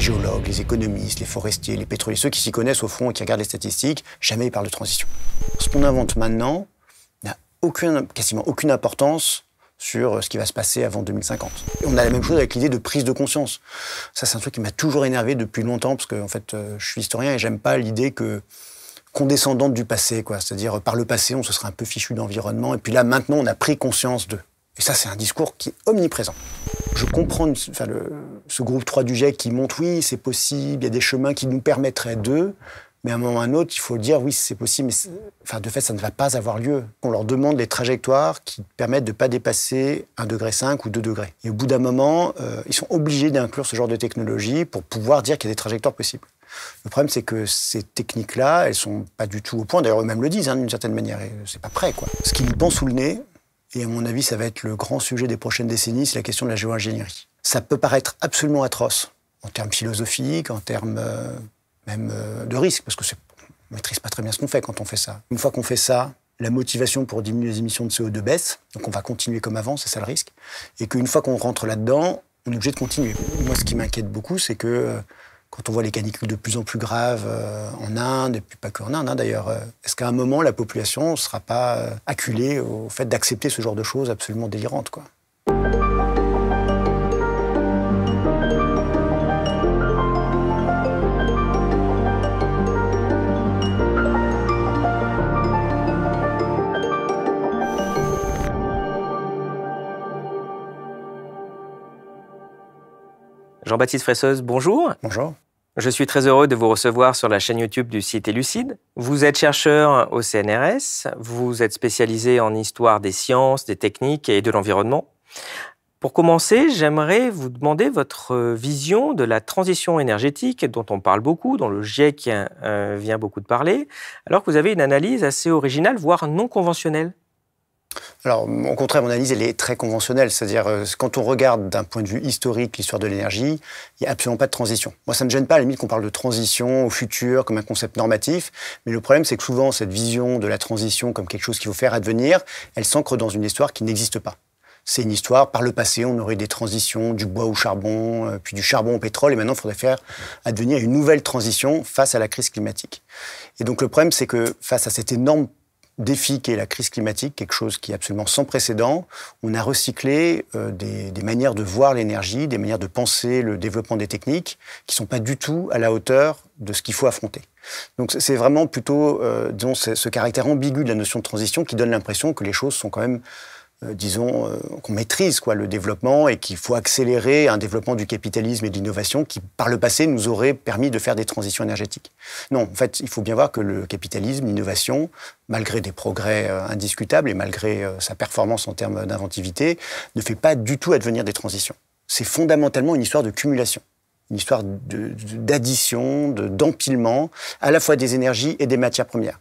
géologues, les économistes, les forestiers, les pétroliers, ceux qui s'y connaissent au fond et qui regardent les statistiques, jamais ils parlent de transition. Ce qu'on invente maintenant n'a quasiment aucune importance sur ce qui va se passer avant 2050. Et on a la même chose avec l'idée de prise de conscience. Ça, c'est un truc qui m'a toujours énervé depuis longtemps, parce que en fait, je suis historien et j'aime pas l'idée condescendante du passé, quoi. C'est-à-dire, par le passé, on se serait un peu fichu d'environnement, et puis là, maintenant, on a pris conscience d'eux. Et ça, c'est un discours qui est omniprésent. Je comprends ce groupe 3 du GIEC qui montre, oui, c'est possible, il y a des chemins qui nous permettraient d'eux, mais à un moment ou à un autre, il faut dire, oui, c'est possible, mais de fait, ça ne va pas avoir lieu. On leur demande des trajectoires qui permettent de ne pas dépasser 1,5 degré ou 2 degrés. Et au bout d'un moment, ils sont obligés d'inclure ce genre de technologie pour pouvoir dire qu'il y a des trajectoires possibles. Le problème, c'est que ces techniques-là, elles ne sont pas du tout au point. D'ailleurs, eux-mêmes le disent, d'une certaine manière, et c'est pas prêt, quoi. Ce qui nous pend sous le nez, et à mon avis, ça va être le grand sujet des prochaines décennies, c'est la question de la géo-ingénierie. Ça peut paraître absolument atroce, en termes philosophiques, en termes même de risque, parce qu'on ne maîtrise pas très bien ce qu'on fait quand on fait ça. Une fois qu'on fait ça, la motivation pour diminuer les émissions de CO2 baisse, donc on va continuer comme avant, c'est ça le risque, et qu'une fois qu'on rentre là-dedans, on est obligé de continuer. Moi, ce qui m'inquiète beaucoup, c'est que quand on voit les canicules de plus en plus graves en Inde, et puis pas qu'en Inde d'ailleurs, est-ce qu'à un moment, la population ne sera pas acculée au fait d'accepter ce genre de choses absolument délirantes, quoi. Jean-Baptiste Fresseuse, bonjour. Bonjour. Je suis très heureux de vous recevoir sur la chaîne YouTube du Cité Lucide. Vous êtes chercheur au CNRS, vous êtes spécialisé en histoire des sciences, des techniques et de l'environnement. Pour commencer, j'aimerais vous demander votre vision de la transition énergétique dont on parle beaucoup, dont le GIEC vient beaucoup de parler, alors que vous avez une analyse assez originale, voire non conventionnelle. Alors, au contraire, mon analyse, elle est très conventionnelle. C'est-à-dire, quand on regarde d'un point de vue historique l'histoire de l'énergie, il n'y a absolument pas de transition. Moi, ça ne me gêne pas, à la limite, qu'on parle de transition au futur comme un concept normatif. Mais le problème, c'est que souvent, cette vision de la transition comme quelque chose qu'il faut faire advenir, elle s'ancre dans une histoire qui n'existe pas. C'est une histoire, par le passé, on aurait des transitions du bois au charbon, puis du charbon au pétrole, et maintenant, il faudrait faire advenir une nouvelle transition face à la crise climatique. Et donc, le problème, c'est que face à cet énorme défi qu'est la crise climatique, quelque chose qui est absolument sans précédent, on a recyclé des manières de voir l'énergie, des manières de penser le développement des techniques qui ne sont pas du tout à la hauteur de ce qu'il faut affronter. Donc c'est vraiment plutôt disons, ce caractère ambigu de la notion de transition qui donne l'impression que les choses sont quand même qu'on maîtrise le développement et qu'il faut accélérer un développement du capitalisme et de l'innovation qui, par le passé, nous aurait permis de faire des transitions énergétiques. Non, en fait, il faut bien voir que le capitalisme, l'innovation, malgré des progrès indiscutables et malgré sa performance en termes d'inventivité, ne fait pas du tout advenir des transitions. C'est fondamentalement une histoire de cumulation, une histoire d'addition, d'empilement, à la fois des énergies et des matières premières.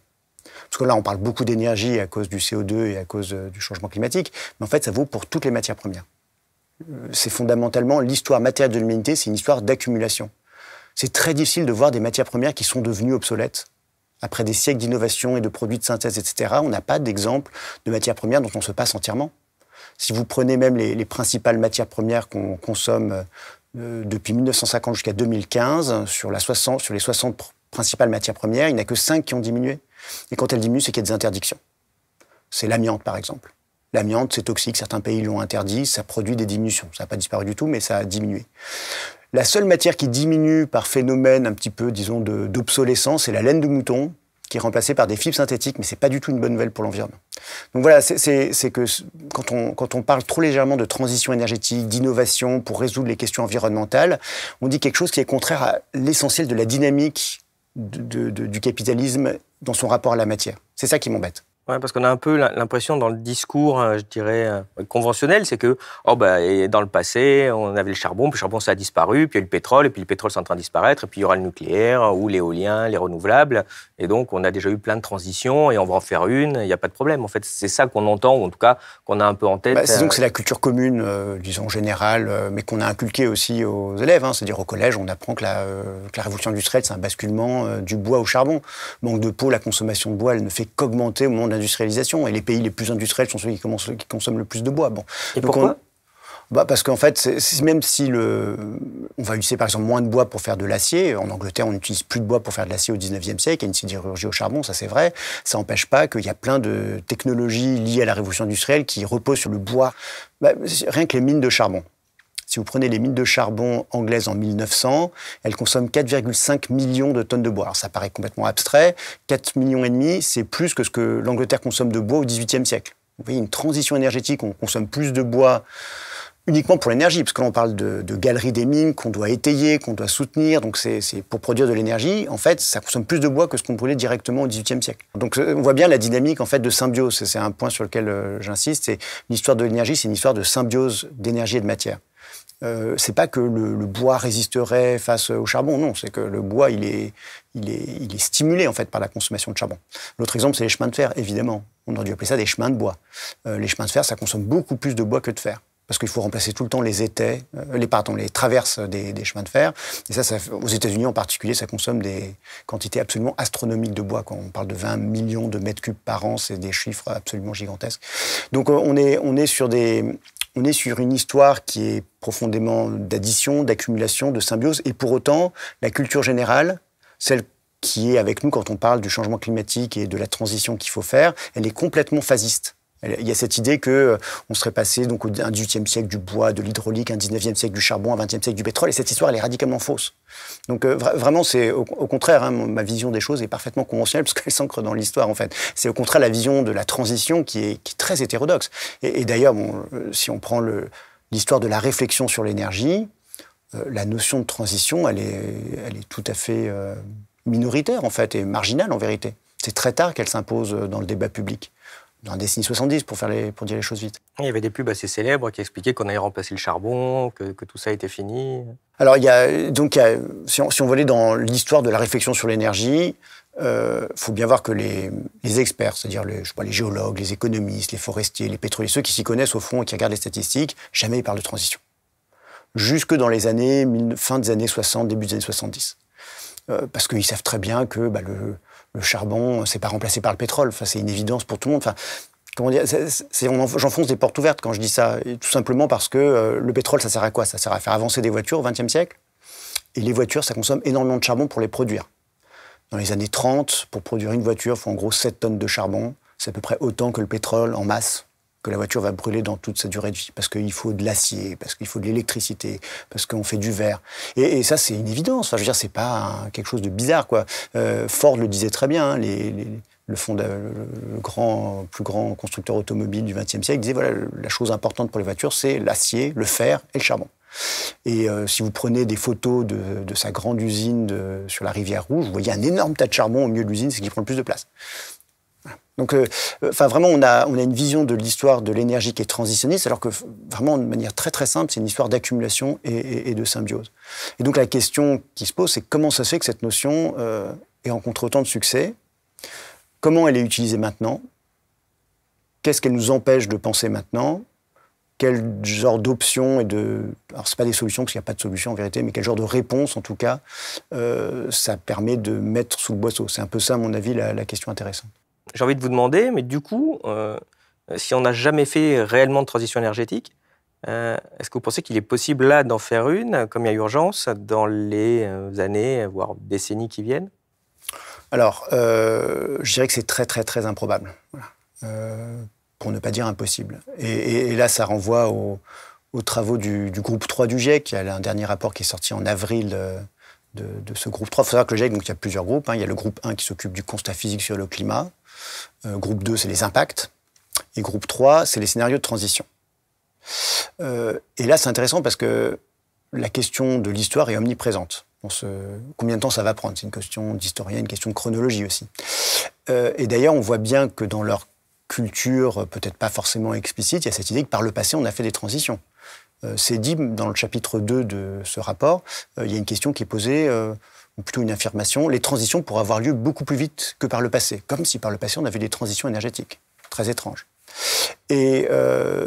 Parce que là, on parle beaucoup d'énergie à cause du CO2 et à cause du changement climatique, mais en fait, ça vaut pour toutes les matières premières. C'est fondamentalement l'histoire matérielle de l'humanité, c'est une histoire d'accumulation. C'est très difficile de voir des matières premières qui sont devenues obsolètes. Après des siècles d'innovation et de produits de synthèse, etc., on n'a pas d'exemple de matières premières dont on se passe entièrement. Si vous prenez même les principales matières premières qu'on consomme depuis 1950 jusqu'à 2015, sur les 60 principales matières premières, il n'y en a que 5 qui ont diminué. Et quand elles diminuent, c'est qu'il y a des interdictions. C'est l'amiante, par exemple. L'amiante, c'est toxique, certains pays l'ont interdit, ça produit des diminutions. Ça n'a pas disparu du tout, mais ça a diminué. La seule matière qui diminue par phénomène un petit peu, disons, d'obsolescence, c'est la laine de mouton, qui est remplacée par des fibres synthétiques, mais c'est pas du tout une bonne nouvelle pour l'environnement. Donc voilà, c'est que quand on parle trop légèrement de transition énergétique, d'innovation pour résoudre les questions environnementales, on dit quelque chose qui est contraire à l'essentiel de la dynamique du capitalisme dans son rapport à la matière. C'est ça qui m'embête. Ouais, parce qu'on a un peu l'impression dans le discours, je dirais, conventionnel, c'est que et dans le passé, on avait le charbon, puis le charbon ça a disparu, puis il y a eu le pétrole, et puis le pétrole c'est en train de disparaître, et puis il y aura le nucléaire, ou l'éolien, les renouvelables, et donc on a déjà eu plein de transitions, et on va en faire une, il n'y a pas de problème. En fait, c'est ça qu'on entend, ou en tout cas qu'on a un peu en tête. Disons que c'est la culture commune, disons générale, mais qu'on a inculquée aussi aux élèves. C'est-à-dire au collège, on apprend que la révolution industrielle, c'est un basculement du bois au charbon. Manque de peau, la consommation de bois, elle ne fait qu'augmenter au moment de l'industrialisation. Et les pays les plus industriels sont ceux qui consomment le plus de bois. Bon. Et donc pourquoi Parce qu'en fait, même si on va utiliser par exemple moins de bois pour faire de l'acier, en Angleterre on n'utilise plus de bois pour faire de l'acier au 19e siècle, il y a une sidérurgie au charbon, ça c'est vrai, ça n'empêche pas qu'il y a plein de technologies liées à la révolution industrielle qui reposent sur le bois. Rien que les mines de charbon. Si vous prenez les mines de charbon anglaises en 1900, elles consomment 4,5 millions de tonnes de bois. Alors ça paraît complètement abstrait, 4,5 millions, c'est plus que ce que l'Angleterre consomme de bois au 18e siècle. Vous voyez, une transition énergétique, on consomme plus de bois uniquement pour l'énergie, parce que là on parle de galeries des mines qu'on doit étayer, qu'on doit soutenir, donc c'est pour produire de l'énergie. En fait, ça consomme plus de bois que ce qu'on brûlait directement au XVIIIe siècle. Donc on voit bien la dynamique en fait de symbiose. C'est un point sur lequel j'insiste. C'est l'histoire de l'énergie, c'est une histoire de symbiose d'énergie et de matière. C'est pas que le bois résisterait face au charbon, non, c'est que le bois il est stimulé en fait par la consommation de charbon. L'autre exemple, c'est les chemins de fer, évidemment. On aurait dû appeler ça des chemins de bois. Les chemins de fer, ça consomme beaucoup plus de bois que de fer. Parce qu'il faut remplacer tout le temps les étais, les traverses des chemins de fer. Et ça, aux États-Unis en particulier, ça consomme des quantités absolument astronomiques de bois. Quand on parle de 20 millions de mètres cubes par an, c'est des chiffres absolument gigantesques. Donc on est sur une histoire qui est profondément d'addition, d'accumulation, de symbiose. Et pour autant, la culture générale, celle qui est avec nous quand on parle du changement climatique et de la transition qu'il faut faire, elle est complètement phasiste. Il y a cette idée qu'on serait passé donc, au XVIIIe siècle du bois, de l'hydraulique, un XIXe siècle du charbon, un XXe siècle du pétrole, et cette histoire, elle est radicalement fausse. Donc vraiment, c'est au contraire, hein, ma vision des choses est parfaitement conventionnelle, parce qu'elle s'ancre dans l'histoire, en fait. C'est au contraire la vision de la transition qui est très hétérodoxe. Et d'ailleurs, si on prend l'histoire de la réflexion sur l'énergie, la notion de transition, elle est tout à fait minoritaire, en fait, et marginale, en vérité. C'est très tard qu'elle s'impose dans le débat public. Dans la décennie 70, pour dire les choses vite. Il y avait des pubs assez célèbres qui expliquaient qu'on allait remplacer le charbon, que tout ça était fini. Alors, si on veut aller dans l'histoire de la réflexion sur l'énergie, faut bien voir que les experts, c'est-à-dire les géologues, les économistes, les forestiers, les pétroliers, ceux qui s'y connaissent au fond et qui regardent les statistiques, jamais ils parlent de transition. Jusque dans les fin des années 60, début des années 70. Parce qu'ils savent très bien que le charbon, c'est pas remplacé par le pétrole. Enfin, c'est une évidence pour tout le monde. Enfin, comment dire, j'enfonce des portes ouvertes quand je dis ça. Et tout simplement parce que le pétrole, ça sert à quoi? Ça sert à faire avancer des voitures au XXe siècle. Et les voitures, ça consomme énormément de charbon pour les produire. Dans les années 30, pour produire une voiture, il faut en gros 7 tonnes de charbon. C'est à peu près autant que le pétrole en masse que la voiture va brûler dans toute sa durée de vie. Parce qu'il faut de l'acier, parce qu'il faut de l'électricité, parce qu'on fait du verre. Et ça, c'est une évidence. Enfin, je veux dire, c'est pas quelque chose de bizarre, quoi. Ford le disait très bien, hein, le plus grand constructeur automobile du XXe siècle disait, voilà, la chose importante pour les voitures, c'est l'acier, le fer et le charbon. Et si vous prenez des photos de sa grande usine sur la rivière Rouge, vous voyez un énorme tas de charbon au milieu de l'usine, c'est ce qui prend le plus de place. Donc, vraiment, on a une vision de l'histoire de l'énergie qui est transitionniste, alors que vraiment, de manière très très simple, c'est une histoire d'accumulation et de symbiose. Et donc, la question qui se pose, c'est comment ça se fait que cette notion ait rencontré autant de succès? Comment elle est utilisée maintenant? Qu'est-ce qu'elle nous empêche de penser maintenant? Quel genre d'options alors, c'est pas des solutions, parce qu'il n'y a pas de solution en vérité, mais quel genre de réponse, en tout cas, ça permet de mettre sous le boisseau? C'est un peu ça, à mon avis, la question intéressante. J'ai envie de vous demander, mais du coup, si on n'a jamais fait réellement de transition énergétique, est-ce que vous pensez qu'il est possible là d'en faire une, comme il y a urgence, dans les années, voire décennies qui viennent? Alors, je dirais que c'est très très très improbable, voilà. Pour ne pas dire impossible. Et là, ça renvoie aux travaux du groupe 3 du GIEC. Il y a un dernier rapport qui est sorti en avril de ce groupe 3. Il faut savoir que le GIEC, donc, il y a plusieurs groupes, hein. Il y a le groupe 1 qui s'occupe du constat physique sur le climat. Groupe 2, c'est les impacts. Et groupe 3, c'est les scénarios de transition. Et là, c'est intéressant parce que la question de l'histoire est omniprésente. Combien de temps ça va prendre? C'est une question d'historien, une question de chronologie aussi. Et d'ailleurs, on voit bien que dans leur culture, peut-être pas forcément explicite, il y a cette idée que par le passé, on a fait des transitions. C'est dit dans le chapitre 2 de ce rapport, il y a une question qui est posée, ou plutôt une affirmation, les transitions pourraient avoir lieu beaucoup plus vite que par le passé, comme si par le passé on avait des transitions énergétiques. Très étrange. Et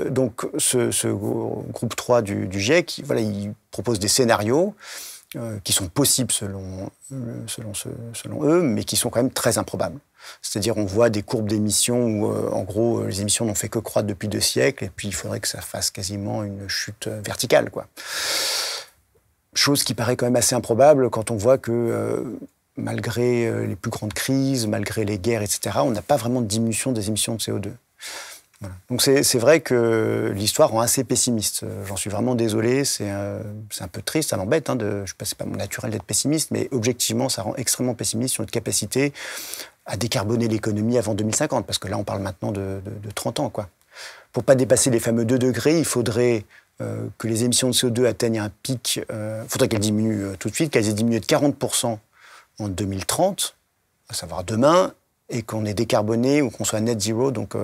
donc ce groupe 3 du GIEC, voilà, il propose des scénarios qui sont possibles selon eux, mais qui sont quand même très improbables. C'est-à-dire, on voit des courbes d'émissions où, en gros, les émissions n'ont fait que croître depuis 2 siècles, et puis il faudrait que ça fasse quasiment une chute verticale, quoi. Chose qui paraît quand même assez improbable quand on voit que, malgré les plus grandes crises, malgré les guerres, etc., on n'a pas vraiment de diminution des émissions de CO2. Voilà. Donc c'est vrai que l'histoire rend assez pessimiste. J'en suis vraiment désolé, c'est un peu triste, ça m'embête. Je sais pas, c'est pas mon naturel d'être pessimiste, mais objectivement, ça rend extrêmement pessimiste sur notre capacité à décarboner l'économie avant 2050, parce que là, on parle maintenant de 30 ans, quoi. Pour pas dépasser les fameux 2 degrés, il faudrait que les émissions de CO2 atteignent un pic, il faudrait qu'elles diminuent tout de suite, qu'elles aient diminué de 40% en 2030, à savoir demain, et qu'on ait décarboné ou qu'on soit net zero, donc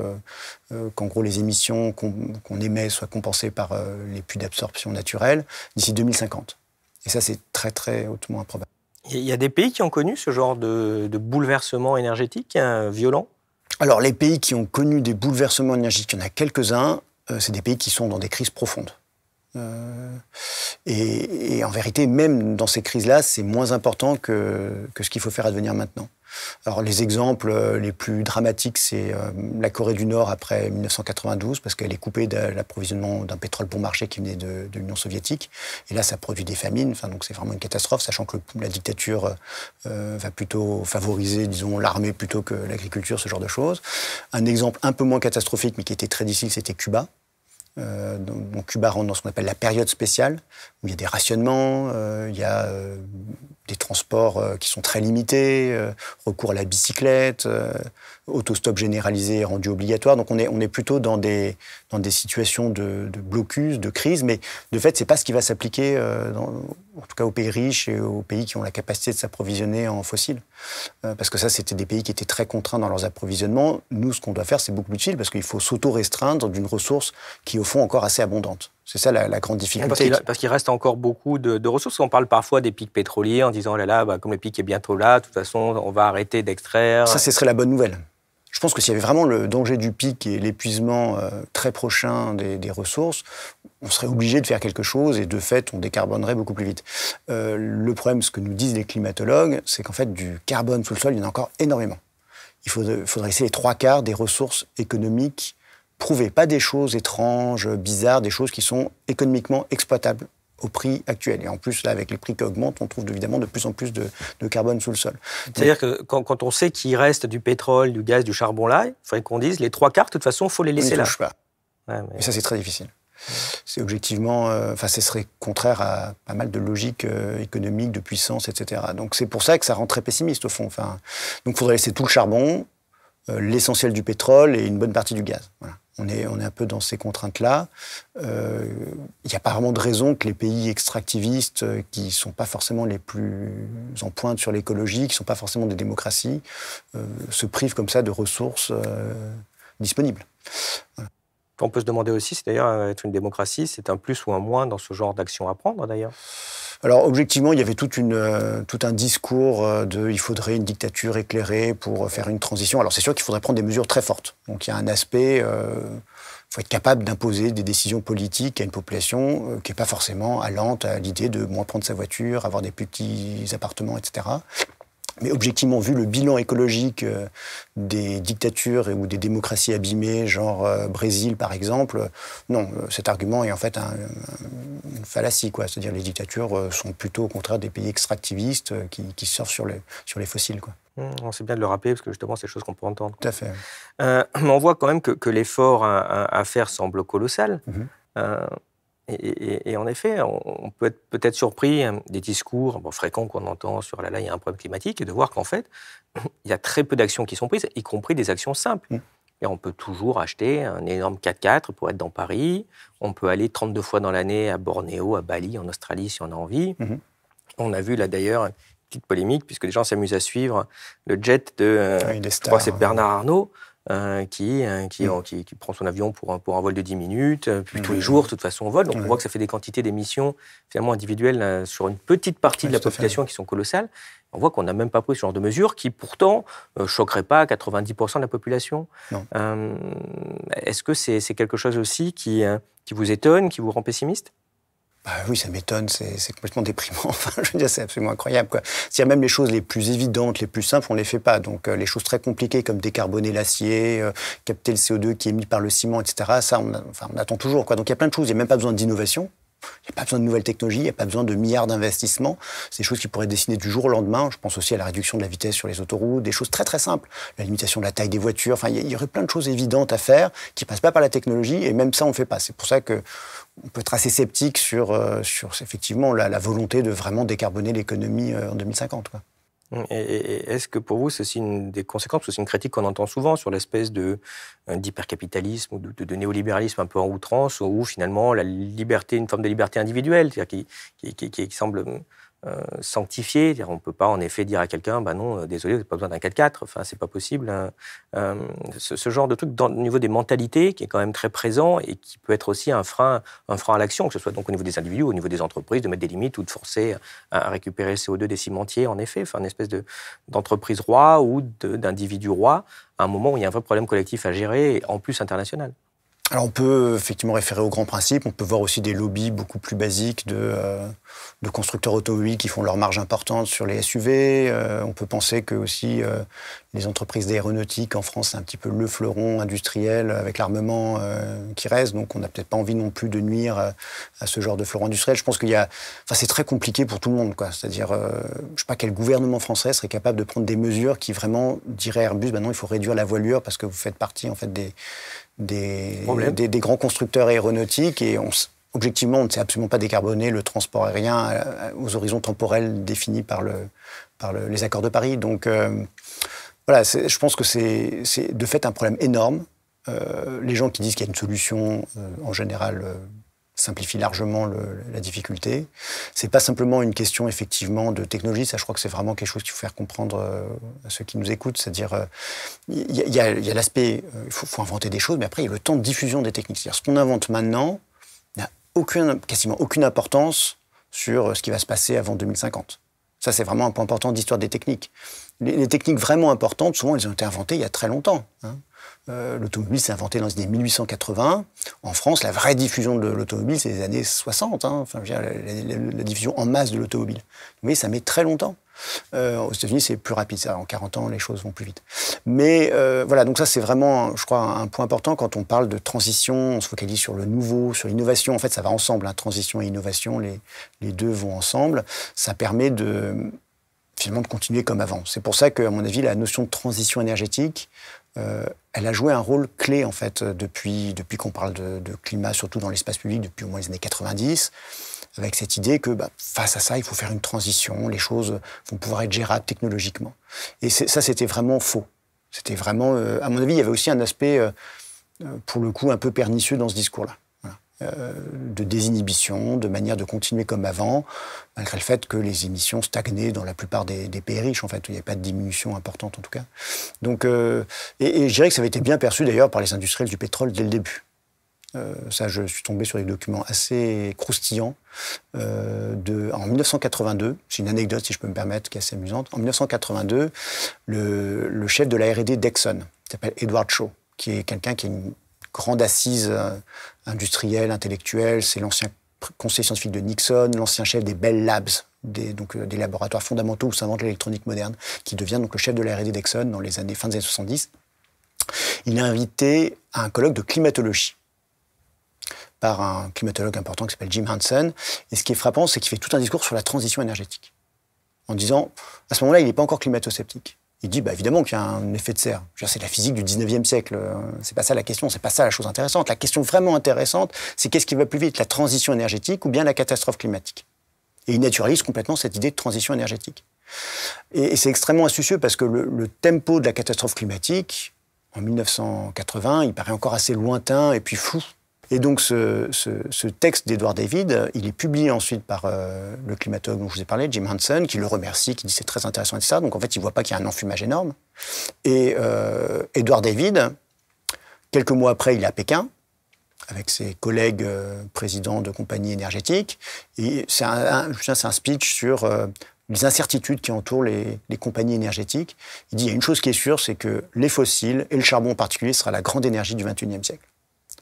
qu'en gros les émissions qu'on émet soient compensées par les puits d'absorption naturelle d'ici 2050. Et ça, c'est très, très hautement improbable. Il y a des pays qui ont connu ce genre de bouleversement énergétique violent? Alors, les pays qui ont connu des bouleversements énergétiques, il y en a quelques-uns, c'est des pays qui sont dans des crises profondes. Et en vérité, même dans ces crises-là, c'est moins important que ce qu'il faut faire advenir maintenant. Alors, les exemples les plus dramatiques, c'est la Corée du Nord après 1992, parce qu'elle est coupée de l'approvisionnement d'un pétrole bon marché qui venait de l'Union soviétique. Et là, ça produit des famines. Enfin, donc, c'est vraiment une catastrophe, sachant que la dictature va plutôt favoriser, disons, l'armée plutôt que l'agriculture, ce genre de choses. Un exemple un peu moins catastrophique, mais qui était très difficile, c'était Cuba. Donc Cuba rentre dans ce qu'on appelle la période spéciale, où il y a des rationnements, il y a des transports qui sont très limités, recours à la bicyclette, autostop généralisé rendu obligatoire. Donc on est plutôt dans des situations de blocus, de crise, mais de fait, c'est pas ce qui va s'appliquer, en tout cas aux pays riches et aux pays qui ont la capacité de s'approvisionner en fossiles. Parce que ça, c'était des pays qui étaient très contraints dans leurs approvisionnements. Nous, ce qu'on doit faire, c'est beaucoup plus utile, parce qu'il faut s'auto-restreindre d'une ressource qui, au fond, encore assez abondante. C'est ça la grande difficulté. Parce qu'il reste encore beaucoup de ressources. On parle parfois des pics pétroliers en disant, oh là là, comme le pic est bientôt là, de toute façon, on va arrêter d'extraire. Ça, ce serait la bonne nouvelle. Je pense que s'il y avait vraiment le danger du pic et l'épuisement très prochain des ressources, on serait obligé de faire quelque chose et de fait, on décarbonerait beaucoup plus vite. Le problème, ce que nous disent les climatologues, c'est qu'en fait, du carbone sous le sol, il y en a encore énormément. Il faudrait essayer les 3/4 des ressources économiques prouvées, pas des choses étranges, bizarres, des choses qui sont économiquement exploitables au prix actuel. Et en plus, là, avec les prix qui augmentent, on trouve évidemment de plus en plus de carbone sous le sol. C'est-à-dire que quand on sait qu'il reste du pétrole, du gaz, du charbon là, il faudrait qu'on dise les 3/4, de toute façon, il faut les laisser là. On n'y touche pas. Ouais, mais... Et ça, c'est très difficile. C'est objectivement... ce serait contraire à pas mal de logique économique, de puissance, etc. Donc c'est pour ça que ça rend très pessimiste, au fond. Donc il faudrait laisser tout le charbon, l'essentiel du pétrole et une bonne partie du gaz. Voilà. On est un peu dans ces contraintes-là. Il n'y a pas vraiment de raison que les pays extractivistes, qui ne sont pas forcément les plus en pointe sur l'écologie, qui ne sont pas forcément des démocraties, se privent comme ça de ressources disponibles. Voilà. On peut se demander aussi si d'ailleurs être une démocratie, c'est un plus ou un moins dans ce genre d'action à prendre d'ailleurs. Alors objectivement, il y avait tout un discours il faudrait une dictature éclairée pour faire une transition. Alors c'est sûr qu'il faudrait prendre des mesures très fortes. Donc il y a un aspect, faut être capable d'imposer des décisions politiques à une population qui n'est pas forcément allante à l'idée de moins prendre sa voiture, avoir des petits appartements, etc. Mais objectivement, vu le bilan écologique des dictatures ou des démocraties abîmées, genre Brésil par exemple, non, cet argument est en fait une fallacie, quoi. C'est-à-dire les dictatures sont plutôt au contraire des pays extractivistes qui surfent sur les fossiles, quoi. On sait bien de le rappeler, parce que justement, c'est des choses qu'on peut entendre. Tout à fait. Mais on voit quand même que l'effort à faire semble colossal. Et en effet, on peut être peut-être surpris des discours fréquents qu'on entend sur là, il y a un problème climatique, et de voir qu'en fait, il y a très peu d'actions qui sont prises, y compris des actions simples. Et on peut toujours acheter un énorme 4x4 pour être dans Paris. On peut aller 32 fois dans l'année à Bornéo, à Bali, en Australie, si on a envie. On a vu là d'ailleurs une petite polémique, puisque les gens s'amusent à suivre le jet de, je crois que c'est Bernard Arnault, qui prend son avion pour un vol de 10 minutes, puis tous les jours, de toute façon, on vole. Donc on voit que ça fait des quantités d'émissions finalement individuelles sur une petite partie de la population qui sont colossales. On voit qu'on n'a même pas pris ce genre de mesures qui, pourtant, ne choqueraient pas 90% de la population. Est-ce que c'est quelque chose aussi qui vous étonne, qui vous rend pessimiste ? Bah oui, ça m'étonne, c'est complètement déprimant. Enfin, je veux dire, c'est absolument incroyable, quoi. C'est-à-dire même les choses les plus évidentes, les plus simples, on les fait pas. Donc les choses très compliquées comme décarboner l'acier, capter le CO2 qui est émis par le ciment, etc. Ça, on attend toujours, quoi. Donc il y a plein de choses. Il n'y a même pas besoin d'innovation. Il n'y a pas besoin de nouvelles technologies, il n'y a pas besoin de milliards d'investissements. C'est des choses qui pourraient être dessinées du jour au lendemain. Je pense aussi à la réduction de la vitesse sur les autoroutes, des choses très très simples. La limitation de la taille des voitures. Enfin, il y aurait plein de choses évidentes à faire qui ne passent pas par la technologie et même ça, on ne le fait pas. C'est pour ça qu'on peut être assez sceptique sur effectivement la volonté de vraiment décarboner l'économie en 2050, quoi. Et est-ce que pour vous, c'est aussi une des conséquences, parce que c'est une critique qu'on entend souvent sur l'espèce d'hypercapitalisme ou de néolibéralisme un peu en outrance, où finalement la liberté, une forme de liberté individuelle, c'est-à-dire qui semble sanctifiée. C'est-à-dire on ne peut pas en effet dire à quelqu'un, bah non, désolé, vous n'avez pas besoin d'un 4x4, enfin c'est pas possible. Ce genre de truc au niveau des mentalités qui est quand même très présent et qui peut être aussi un frein à l'action, que ce soit donc au niveau des individus, au niveau des entreprises, de mettre des limites ou de forcer à récupérer le CO2 des cimentiers, en effet, enfin une espèce d'entreprise roi ou d'individu roi, à un moment où il y a un vrai problème collectif à gérer, et en plus international. Alors on peut effectivement référer aux grands principes, on peut voir aussi des lobbies beaucoup plus basiques de constructeurs automobiles qui font leur marge importante sur les SUV. On peut penser que aussi les entreprises d'aéronautique en France, c'est un petit peu le fleuron industriel avec l'armement qui reste, donc on n'a peut-être pas envie non plus de nuire à ce genre de fleuron industriel. Je pense c'est très compliqué pour tout le monde, quoi. C'est-à-dire, je ne sais pas quel gouvernement français serait capable de prendre des mesures qui vraiment diraient à Airbus, non, il faut réduire la voilure parce que vous faites partie en fait des grands constructeurs aéronautiques et objectivement, on ne sait absolument pas décarboner le transport aérien aux horizons temporels définis par les accords de Paris. Donc voilà, je pense que c'est de fait un problème énorme. Les gens qui disent qu'il y a une solution, en général, simplifient largement la difficulté. C'est pas simplement une question effectivement de technologie, ça je crois que c'est vraiment quelque chose qu'il faut faire comprendre à ceux qui nous écoutent, c'est-à-dire il y a l'aspect, il faut inventer des choses, mais après il y a le temps de diffusion des techniques. C'est-à-dire ce qu'on invente maintenant n'a quasiment aucune importance sur ce qui va se passer avant 2050. Ça c'est vraiment un point important d'histoire des techniques. Les techniques vraiment importantes, souvent elles ont été inventées il y a très longtemps, hein. L'automobile s'est inventée dans les années 1880. En France, la vraie diffusion de l'automobile, c'est les années 60. Hein. Enfin, je veux dire, la diffusion en masse de l'automobile. Vous voyez, ça met très longtemps. Aux États-Unis, c'est plus rapide. Ça, en 40 ans, les choses vont plus vite. Mais voilà, donc ça, c'est vraiment, je crois, un point important quand on parle de transition. On se focalise sur le nouveau, sur l'innovation. En fait, ça va ensemble, hein, transition et innovation. Les deux vont ensemble. Ça permet finalement de continuer comme avant. C'est pour ça qu'à mon avis, la notion de transition énergétique, elle a joué un rôle clé, en fait, depuis qu'on parle de climat, surtout dans l'espace public, depuis au moins les années 90, avec cette idée que face à ça, il faut faire une transition, les choses vont pouvoir être gérables technologiquement. Et ça, c'était vraiment faux. C'était vraiment, à mon avis, il y avait aussi un aspect, pour le coup, un peu pernicieux dans ce discours-là. De désinhibition, de manière de continuer comme avant, malgré le fait que les émissions stagnaient dans la plupart des pays riches, en fait. Il n'y avait pas de diminution importante, en tout cas. Donc, et je dirais que ça avait été bien perçu, d'ailleurs, par les industriels du pétrole dès le début. Ça, je suis tombé sur des documents assez croustillants. En 1982, c'est une anecdote, si je peux me permettre, qui est assez amusante. En 1982, le chef de la R&D d'Exxon, qui s'appelle Edward Shah, qui est quelqu'un qui a une grande assise industrielle, intellectuelle. C'est l'ancien conseiller scientifique de Nixon, l'ancien chef des Bell Labs, des laboratoires fondamentaux où s'invente l'électronique moderne, qui devient donc le chef de la R&D d'Exxon dans les fin des années 70. Il est invité à un colloque de climatologie par un climatologue important qui s'appelle Jim Hansen. Et ce qui est frappant, c'est qu'il fait tout un discours sur la transition énergétique. En disant, à ce moment-là, il n'est pas encore climato-sceptique. Il dit, évidemment qu'il y a un effet de serre. C'est la physique du 19e siècle. C'est pas ça la question, c'est pas ça la chose intéressante. La question vraiment intéressante, c'est qu'est-ce qui va plus vite, la transition énergétique ou bien la catastrophe climatique? Et il naturalise complètement cette idée de transition énergétique. Et c'est extrêmement astucieux parce que le tempo de la catastrophe climatique, en 1980, il paraît encore assez lointain et puis flou. Et donc ce texte d'Edward David, il est publié ensuite par le climatologue dont je vous ai parlé, Jim Hansen, qui le remercie, qui dit c'est très intéressant et ça. Donc en fait, il ne voit pas qu'il y a un enfumage énorme. Et Edward David, quelques mois après, il est à Pékin, avec ses collègues présidents de compagnies énergétiques. Et c'est un speech sur les incertitudes qui entourent les compagnies énergétiques. Il dit, il y a une chose qui est sûre, c'est que les fossiles, et le charbon en particulier, sera la grande énergie du XXIe siècle.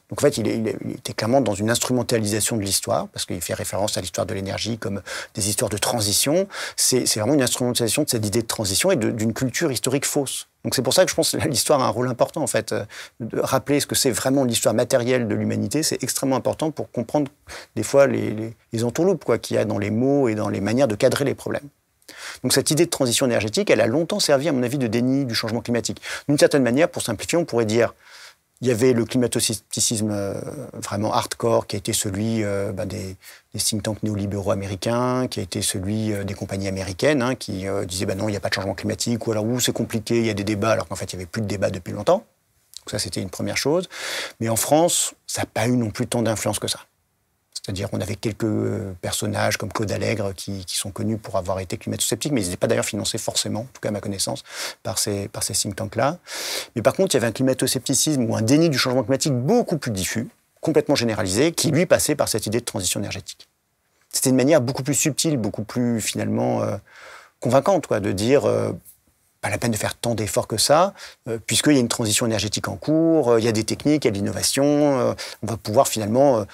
Donc en fait, il était clairement dans une instrumentalisation de l'histoire, parce qu'il fait référence à l'histoire de l'énergie comme des histoires de transition. C'est vraiment une instrumentalisation de cette idée de transition et d'une culture historique fausse. Donc c'est pour ça que je pense que l'histoire a un rôle important, en fait. De rappeler ce que c'est vraiment l'histoire matérielle de l'humanité, c'est extrêmement important pour comprendre des fois les entourloupes qu'il y a dans les mots et dans les manières de cadrer les problèmes. Donc cette idée de transition énergétique, elle a longtemps servi, à mon avis, de déni du changement climatique. D'une certaine manière, pour simplifier, on pourrait dire il y avait le climato-scepticisme vraiment hardcore qui a été celui des think tanks néolibéraux américains, qui a été celui des compagnies américaines qui disaient non, il n'y a pas de changement climatique, ou alors c'est compliqué, il y a des débats, alors qu'en fait il n'y avait plus de débats depuis longtemps. Donc ça c'était une première chose. Mais en France, ça n'a pas eu non plus tant d'influence que ça. C'est-à-dire qu'on avait quelques personnages comme Claude Allègre qui sont connus pour avoir été climato-sceptiques, mais ils n'étaient pas d'ailleurs financés forcément, en tout cas à ma connaissance, par ces think tanks-là. Mais par contre, il y avait un climato-scepticisme ou un déni du changement climatique beaucoup plus diffus, complètement généralisé, qui lui passait par cette idée de transition énergétique. C'était une manière beaucoup plus subtile, beaucoup plus finalement convaincante, de dire pas la peine de faire tant d'efforts que ça, puisqu'il y a une transition énergétique en cours, il y a des techniques, il y a de l'innovation, on va pouvoir finalement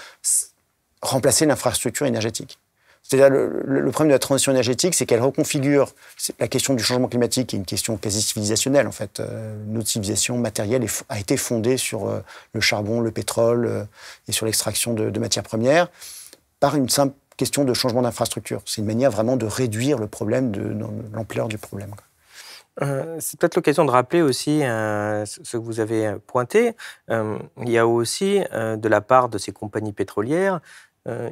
remplacer l'infrastructure énergétique. C'est-à-dire le problème de la transition énergétique, c'est qu'elle reconfigure la question du changement climatique, qui est une question quasi civilisationnelle en fait. Notre civilisation matérielle a été fondée sur le charbon, le pétrole et sur l'extraction de matières premières par une simple question de changement d'infrastructure. C'est une manière vraiment de réduire le problème, de l'ampleur du problème. C'est peut-être l'occasion de rappeler aussi ce que vous avez pointé. Il y a aussi, de la part de ces compagnies pétrolières,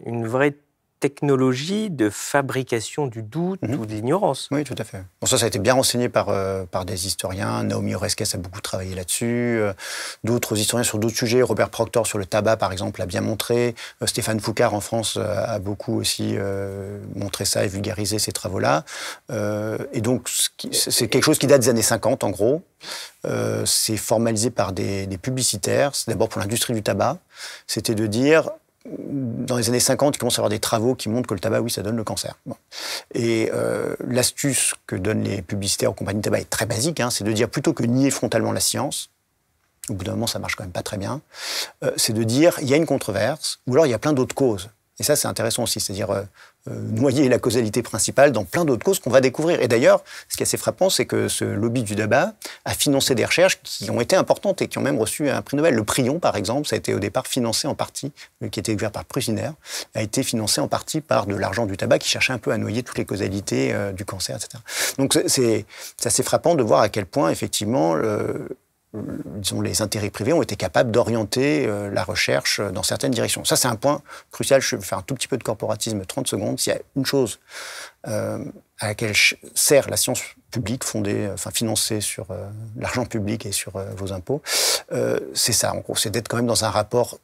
une vraie technologie de fabrication du doute ou de l'ignorance. Oui, tout à fait. Bon, ça a été bien renseigné par des historiens. Naomi Oreskes a beaucoup travaillé là-dessus. D'autres historiens sur d'autres sujets. Robert Proctor sur le tabac, par exemple, l'a bien montré. Stéphane Foucard, en France, a beaucoup aussi montré ça et vulgarisé ces travaux-là. Et donc, c'est quelque chose qui date des années 50, en gros. C'est formalisé par des publicitaires. C'est d'abord pour l'industrie du tabac. C'était de dire dans les années 50, il commence à y avoir des travaux qui montrent que le tabac, oui, ça donne le cancer. Bon. Et l'astuce que donnent les publicitaires aux compagnies de tabac est très basique, c'est de dire, plutôt que nier frontalement la science, au bout d'un moment, ça marche quand même pas très bien, c'est de dire, il y a une controverse, ou alors il y a plein d'autres causes. Et ça, c'est intéressant aussi, c'est-à-dire noyer la causalité principale dans plein d'autres causes qu'on va découvrir. Et d'ailleurs, ce qui est assez frappant, c'est que ce lobby du tabac a financé des recherches qui ont été importantes et qui ont même reçu un prix Nobel. Le prion, par exemple, ça a été au départ financé en partie, qui a été découvert par Prusiner, a été financé en partie par de l'argent du tabac qui cherchait un peu à noyer toutes les causalités du cancer, etc. Donc c'est assez frappant de voir à quel point, effectivement, disons, les intérêts privés ont été capables d'orienter la recherche dans certaines directions. Ça, c'est un point crucial. Je vais faire un tout petit peu de corporatisme, 30 secondes. S'il y a une chose à laquelle sert la science publique, financée sur l'argent public et sur vos impôts, c'est ça, en gros. C'est d'être quand même dans un rapport,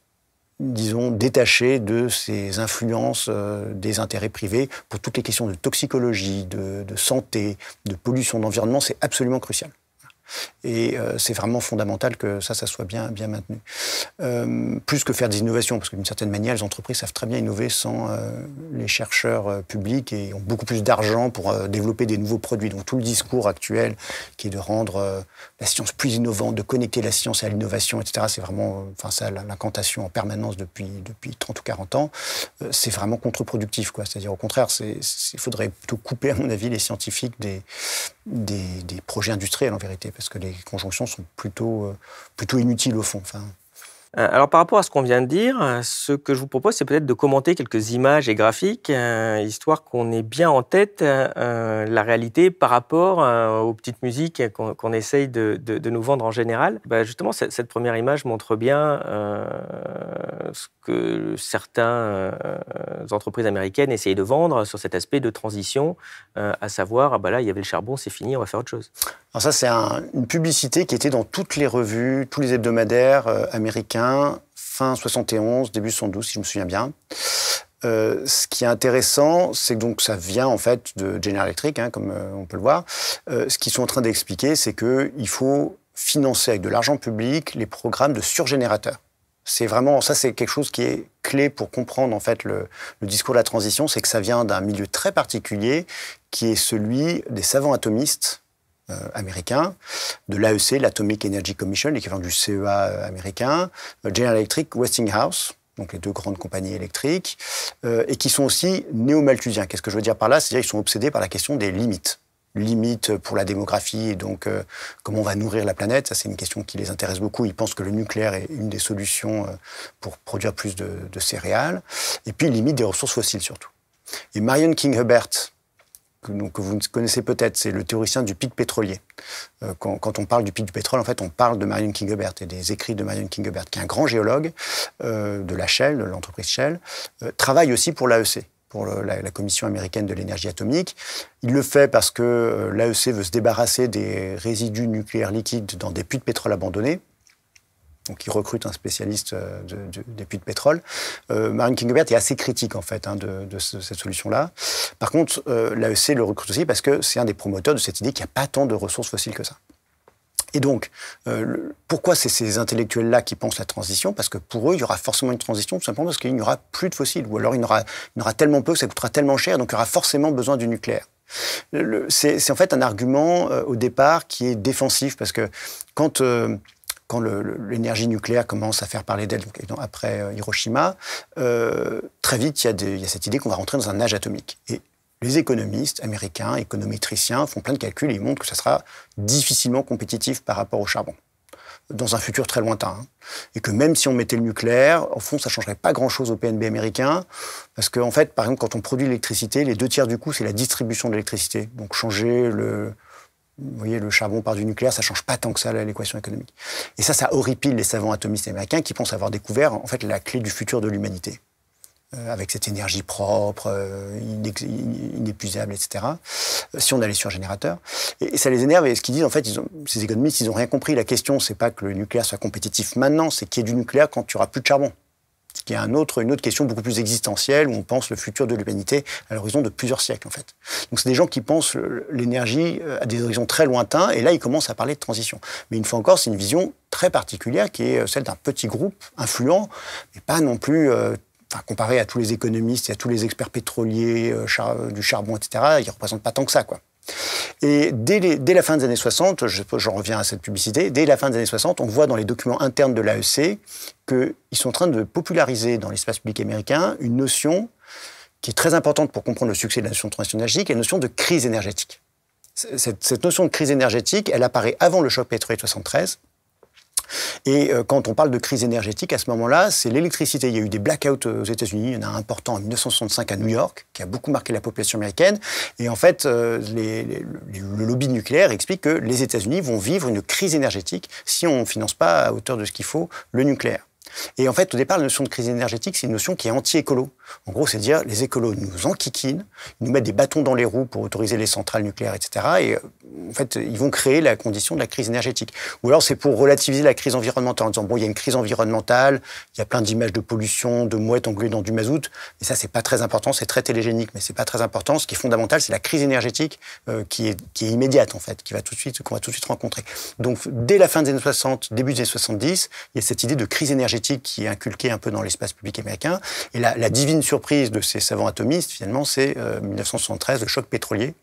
disons, détaché de ces influences des intérêts privés pour toutes les questions de toxicologie, de santé, de pollution d'environnement. C'est absolument crucial. Et c'est vraiment fondamental que ça soit bien maintenu. Plus que faire des innovations, parce que d'une certaine manière, les entreprises savent très bien innover sans les chercheurs publics et ont beaucoup plus d'argent pour développer des nouveaux produits. Donc tout le discours actuel qui est de rendre la science plus innovante, de connecter la science à l'innovation, etc., c'est vraiment ça, l'incantation en permanence depuis 30 ou 40 ans. C'est vraiment contre-productif, quoi. C'est-à-dire, au contraire, il faudrait plutôt couper, à mon avis, les scientifiques des projets industriels, en vérité, parce que les conjonctions sont plutôt inutiles, au fond. Alors, par rapport à ce qu'on vient de dire, ce que je vous propose, c'est peut-être de commenter quelques images et graphiques, histoire qu'on ait bien en tête la réalité par rapport aux petites musiques qu'on essaye de nous vendre en général. Justement, cette première image montre bien ce que certaines entreprises américaines essayent de vendre sur cet aspect de transition, à savoir, là, il y avait le charbon, c'est fini, on va faire autre chose. Alors ça, c'est une publicité qui était dans toutes les revues, tous les hebdomadaires américains, fin 71, début 72, si je me souviens bien. Ce qui est intéressant, c'est que donc ça vient en fait de General Electric, comme on peut le voir. Ce qu'ils sont en train d'expliquer, c'est qu'il faut financer avec de l'argent public les programmes de surgénérateurs. C'est vraiment, ça c'est quelque chose qui est clé pour comprendre en fait le discours de la transition, c'est que ça vient d'un milieu très particulier qui est celui des savants atomistes américain, de l'AEC, l'Atomic Energy Commission, l'équivalent du CEA américain, General Electric, Westinghouse, donc les deux grandes compagnies électriques, et qui sont aussi néo-malthusiens. Qu'est-ce que je veux dire par là? C'est-à-dire qu'ils sont obsédés par la question des limites. Limites pour la démographie et donc comment on va nourrir la planète. Ça, c'est une question qui les intéresse beaucoup. Ils pensent que le nucléaire est une des solutions pour produire plus de céréales. Et puis, limite des ressources fossiles surtout. Et Marion King Hubbert, que vous connaissez peut-être, c'est le théoricien du pic pétrolier. Quand on parle du pic du pétrole, en fait, on parle de Marion King Hubbert et des écrits de Marion King Hubbert, qui est un grand géologue de la Shell, de l'entreprise Shell, travaille aussi pour l'AEC, pour la Commission américaine de l'énergie atomique. Il le fait parce que l'AEC veut se débarrasser des résidus nucléaires liquides dans des puits de pétrole abandonnés. Donc, il recrute un spécialiste des puits de pétrole. Marion King Hubbert est assez critique, en fait, de cette solution-là. Par contre, l'AEC le recrute aussi parce que c'est un des promoteurs de cette idée qu'il n'y a pas tant de ressources fossiles que ça. Et donc, pourquoi c'est ces intellectuels-là qui pensent la transition? Parce que pour eux, il y aura forcément une transition, tout simplement parce qu'il n'y aura plus de fossiles. Ou alors, il y en aura tellement peu que ça coûtera tellement cher, donc il y aura forcément besoin du nucléaire. C'est en fait un argument, au départ, qui est défensif, parce que quand l'énergie nucléaire commence à faire parler d'elle, après Hiroshima, très vite, il y a cette idée qu'on va rentrer dans un âge atomique. Et les économistes américains, économétriciens, font plein de calculs et ils montrent que ça sera difficilement compétitif par rapport au charbon, dans un futur très lointain. Et que même si on mettait le nucléaire, au fond, ça ne changerait pas grand-chose au PNB américain, parce qu'en fait, par exemple, quand on produit l'électricité, les 2 tiers du coût, c'est la distribution de l'électricité. Donc changer le charbon par du nucléaire, ça ne change pas tant que ça l'équation économique. Et ça horripile les savants atomistes américains qui pensent avoir découvert, en fait, la clé du futur de l'humanité. Avec cette énergie propre, inépuisable, etc., si on allait sur un générateur. Et ça les énerve, et ce qu'ils disent, en fait, ces économistes, ils n'ont rien compris. La question, c'est pas que le nucléaire soit compétitif maintenant, c'est qu'il y ait du nucléaire quand tu n'auras plus de charbon. Ce qui est une autre question beaucoup plus existentielle, où on pense le futur de l'humanité à l'horizon de plusieurs siècles, en fait. Donc c'est des gens qui pensent l'énergie à des horizons très lointains, et là, ils commencent à parler de transition. Mais une fois encore, c'est une vision très particulière, qui est celle d'un petit groupe influent, mais pas non plus... comparé à tous les économistes et à tous les experts pétroliers, du charbon, etc., ils ne représentent pas tant que ça, quoi. Et dès la fin des années 60, j'en reviens à cette publicité, dès la fin des années 60, on voit dans les documents internes de l'AEC qu'ils sont en train de populariser dans l'espace public américain une notion qui est très importante pour comprendre le succès de la notion de transition énergétique, la notion de crise énergétique. Cette notion de crise énergétique, elle apparaît avant le choc pétrolier de 73. Et quand on parle de crise énergétique, à ce moment-là, c'est l'électricité. Il y a eu des blackouts aux États-Unis. Il y en a un important en 1965 à New York, qui a beaucoup marqué la population américaine. Et en fait, le lobby nucléaire explique que les États-Unis vont vivre une crise énergétique si on ne finance pas à hauteur de ce qu'il faut le nucléaire. Et en fait, au départ, la notion de crise énergétique, c'est une notion qui est anti-écolo. En gros, c'est dire les écolos nous enquiquinent, ils nous mettent des bâtons dans les roues pour autoriser les centrales nucléaires, etc. Et en fait, ils vont créer la condition de la crise énergétique. Ou alors, c'est pour relativiser la crise environnementale en disant bon, il y a une crise environnementale, il y a plein d'images de pollution, de mouettes engluées dans du mazout. Et ça, c'est pas très important, c'est très télégénique, mais c'est pas très important. Ce qui est fondamental, c'est la crise énergétique qui est immédiate, en fait, qu'on va tout de suite rencontrer. Donc, dès la fin des années 60, début des années 70, il y a cette idée de crise énergétique qui est inculquée un peu dans l'espace public américain. Et la divine surprise de ces savants atomistes, finalement, c'est 1973, le choc pétrolier,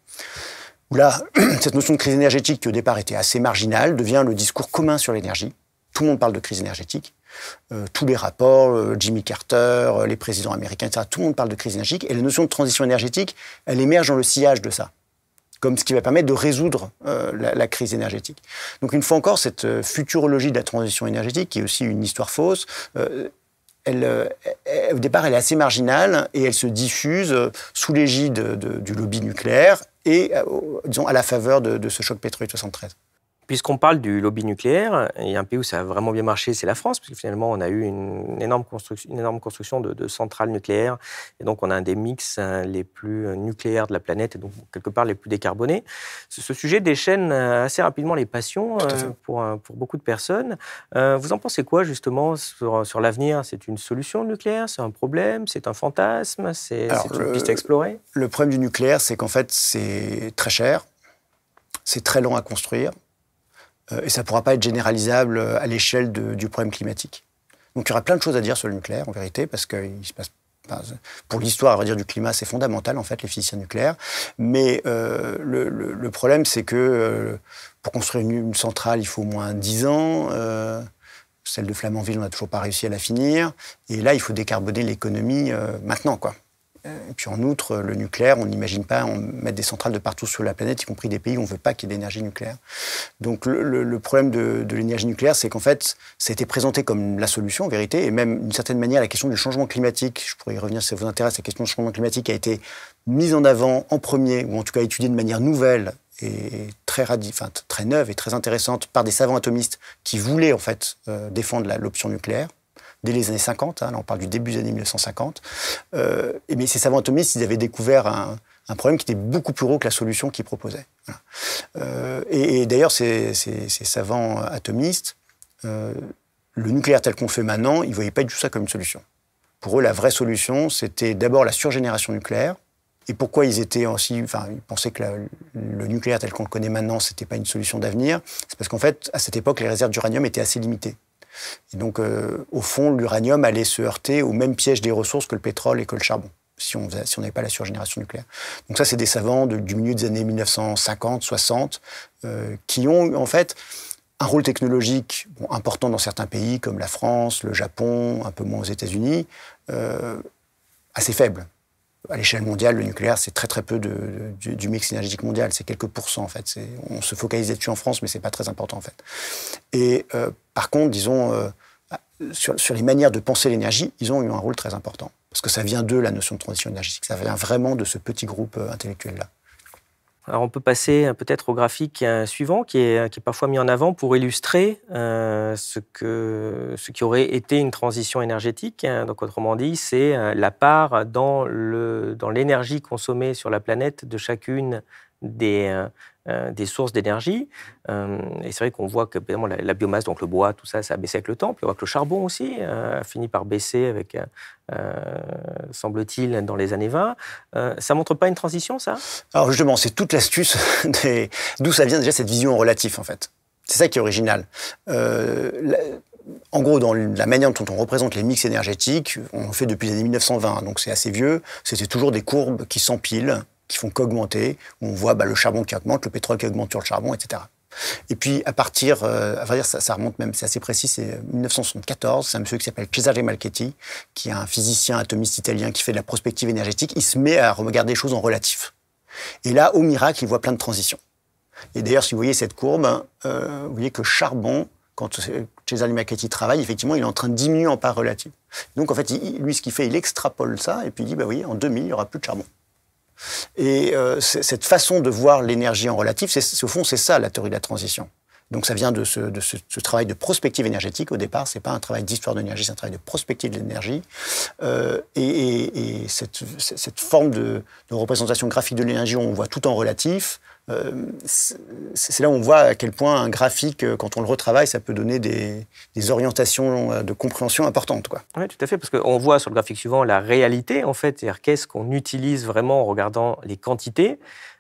où là, cette notion de crise énergétique, qui au départ était assez marginale, devient le discours commun sur l'énergie. Tout le monde parle de crise énergétique. Tous les rapports, Jimmy Carter, les présidents américains, etc., tout le monde parle de crise énergétique. Et la notion de transition énergétique, elle émerge dans le sillage de ça, comme ce qui va permettre de résoudre la crise énergétique. Donc une fois encore, cette futurologie de la transition énergétique, qui est aussi une histoire fausse, au départ, elle est assez marginale et elle se diffuse sous l'égide du lobby nucléaire et, disons, à la faveur de ce choc pétrolier de 73. Puisqu'on parle du lobby nucléaire, il y a un pays où ça a vraiment bien marché, c'est la France, parce que finalement, on a eu une énorme construction de centrales nucléaires, et donc on a un des mix les plus nucléaires de la planète, et donc quelque part les plus décarbonés. Ce sujet déchaîne assez rapidement les passions pour beaucoup de personnes. Vous en pensez quoi, justement, sur l'avenir? C'est une solution, le nucléaire? C'est un problème? C'est un fantasme? C'est une piste à explorer? Le problème du nucléaire, c'est qu'en fait, c'est très cher, c'est très long à construire, et ça ne pourra pas être généralisable à l'échelle du problème climatique. Donc il y aura plein de choses à dire sur le nucléaire, en vérité, parce qu'il se passe Pour l'histoire, à vrai dire, du climat, c'est fondamental, en fait, les physiciens nucléaires. Mais le problème, c'est que pour construire une centrale, il faut au moins 10 ans. Celle de Flamanville, on n'a toujours pas réussi à la finir. Et là, il faut décarboner l'économie maintenant, quoi. Et puis en outre, le nucléaire, on n'imagine pas mettre des centrales de partout sur la planète, y compris des pays où on ne veut pas qu'il y ait d'énergie nucléaire. Donc le problème de l'énergie nucléaire, c'est qu'en fait, ça a été présenté comme la solution, en vérité, et même d'une certaine manière, la question du changement climatique, je pourrais y revenir si ça vous intéresse, la question du changement climatique a été mise en avant en premier, ou en tout cas étudiée de manière nouvelle, et très neuve et très intéressante par des savants atomistes qui voulaient en fait défendre l'option nucléaire. Dès les années 50, là on parle du début des années 1950. Mais ces savants atomistes, ils avaient découvert un problème qui était beaucoup plus gros que la solution qu'ils proposaient. Voilà. Et d'ailleurs, ces savants atomistes, le nucléaire tel qu'on le fait maintenant, ils ne voyaient pas du tout ça comme une solution. Pour eux, la vraie solution, c'était d'abord la surgénération nucléaire. Et pourquoi ils pensaient que le nucléaire tel qu'on le connaît maintenant, ce n'était pas une solution d'avenir? C'est parce qu'en fait, à cette époque, les réserves d'uranium étaient assez limitées. Et donc, au fond, l'uranium allait se heurter au même piège des ressources que le pétrole et que le charbon, si on n'avait pas la surgénération nucléaire. Donc ça, c'est des savants du milieu des années 1950, 60, qui ont, en fait, un rôle technologique important dans certains pays, comme la France, le Japon, un peu moins aux États-Unis, assez faible. À l'échelle mondiale, le nucléaire, c'est très très peu du mix énergétique mondial. C'est quelques pourcents, en fait. On se focalise là-dessus en France, mais c'est pas très important, en fait. Et par contre, disons, sur les manières de penser l'énergie, ils ont eu un rôle très important. Parce que ça vient d'eux, la notion de transition énergétique. Ça vient vraiment de ce petit groupe intellectuel-là. Alors on peut passer peut-être au graphique suivant qui est parfois mis en avant pour illustrer ce qui aurait été une transition énergétique. Donc autrement dit, c'est la part dans l'énergie consommée sur la planète de chacune des sources d'énergie. Et c'est vrai qu'on voit que évidemment, la biomasse, donc le bois, tout ça, ça a baissé avec le temps. Puis on voit que le charbon aussi a fini par baisser avec, semble-t-il, dans les années 20. Ça ne montre pas une transition, ça? Alors justement, c'est toute l'astuce d'où ça vient déjà cette vision en relatif, en fait. C'est ça qui est original. En gros, dans la manière dont on représente les mix énergétiques, on le fait depuis les années 1920, donc c'est assez vieux, c'était toujours des courbes qui s'empilent, qui font qu'augmenter. On voit le charbon qui augmente, le pétrole qui augmente sur le charbon, etc. Et puis, à partir, à vrai dire, ça remonte même, c'est assez précis, c'est 1974, c'est un monsieur qui s'appelle Cesare Malchetti, qui est un physicien atomiste italien qui fait de la prospective énergétique. Il se met à regarder les choses en relatif. Et là, au miracle, il voit plein de transitions. Et d'ailleurs, si vous voyez cette courbe, vous voyez que le charbon, quand Cesare Malchetti travaille, effectivement, il est en train de diminuer en part relative. Donc, en fait, lui, ce qu'il fait, il extrapole ça, et puis il dit, oui, en 2000, il n'y aura plus de charbon. Et cette façon de voir l'énergie en relatif, au fond, c'est ça la théorie de la transition. Donc ça vient de ce travail de prospective énergétique. Au départ, c'est pas un travail d'histoire de l'énergie, c'est un travail de prospective de l'énergie. Et cette forme de représentation graphique de l'énergie où on voit tout en relatif, c'est là où on voit à quel point un graphique, quand on le retravaille, ça peut donner des orientations de compréhension importantes, quoi. Oui, tout à fait, parce qu'on voit sur le graphique suivant la réalité, en fait, c'est-à-dire qu'est-ce qu'on utilise vraiment en regardant les quantités.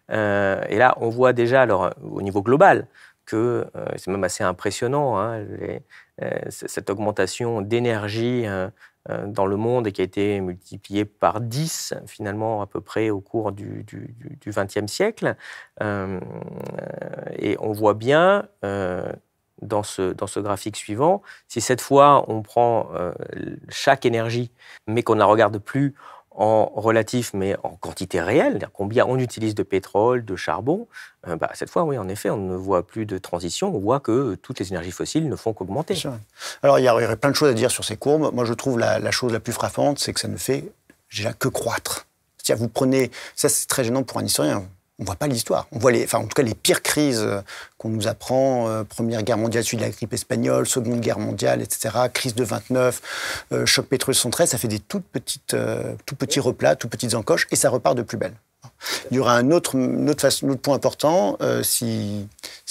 Et là, on voit déjà, alors, au niveau global, que c'est même assez impressionnant, hein, cette augmentation d'énergie dans le monde et qui a été multipliée par 10, finalement, à peu près au cours du XXe siècle. Et on voit bien, dans ce graphique suivant, si cette fois, on prend chaque énergie, mais qu'on ne la regarde plus en relatif, mais en quantité réelle, c'est-à-dire combien on utilise de pétrole, de charbon, cette fois, oui, en effet, on ne voit plus de transition, on voit que toutes les énergies fossiles ne font qu'augmenter. Alors, il y aurait plein de choses à dire sur ces courbes. Moi, je trouve la chose la plus frappante, c'est que ça ne fait déjà que croître. C'est-à-dire, vous prenez... Ça, c'est très gênant pour un historien. On ne voit pas l'histoire. On voit en tout cas les pires crises qu'on nous apprend, Première Guerre mondiale, suite de la grippe espagnole, Seconde Guerre mondiale, etc., crise de 29, choc pétrolier 73, ça fait des tout petits replats, toutes petites encoches, et ça repart de plus belle. Il y aura un autre point important, si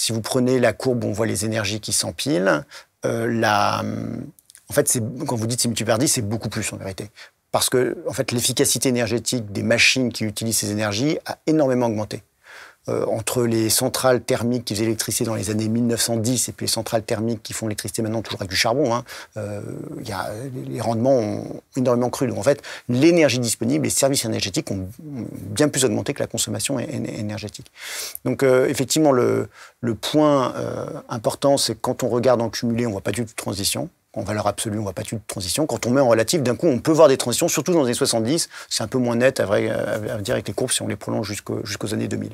vous prenez la courbe où on voit les énergies qui s'empilent, en fait, quand vous dites c'est multiplié par 10, c'est beaucoup plus en vérité. Parce que, en fait, l'efficacité énergétique des machines qui utilisent ces énergies a énormément augmenté. entre les centrales thermiques qui faisaient l'électricité dans les années 1910 et puis les centrales thermiques qui font l'électricité maintenant toujours avec du charbon, hein, les rendements ont énormément cru. Donc en fait, l'énergie disponible, les services énergétiques ont bien plus augmenté que la consommation énergétique. Donc effectivement, le point important, c'est que quand on regarde en cumulé, on ne voit pas du tout de transition. En valeur absolue, on ne voit pas du tout de transition. Quand on met en relatif, d'un coup, on peut voir des transitions, surtout dans les années 70. C'est un peu moins net, à dire, avec les courbes, si on les prolonge jusqu'aux années 2000.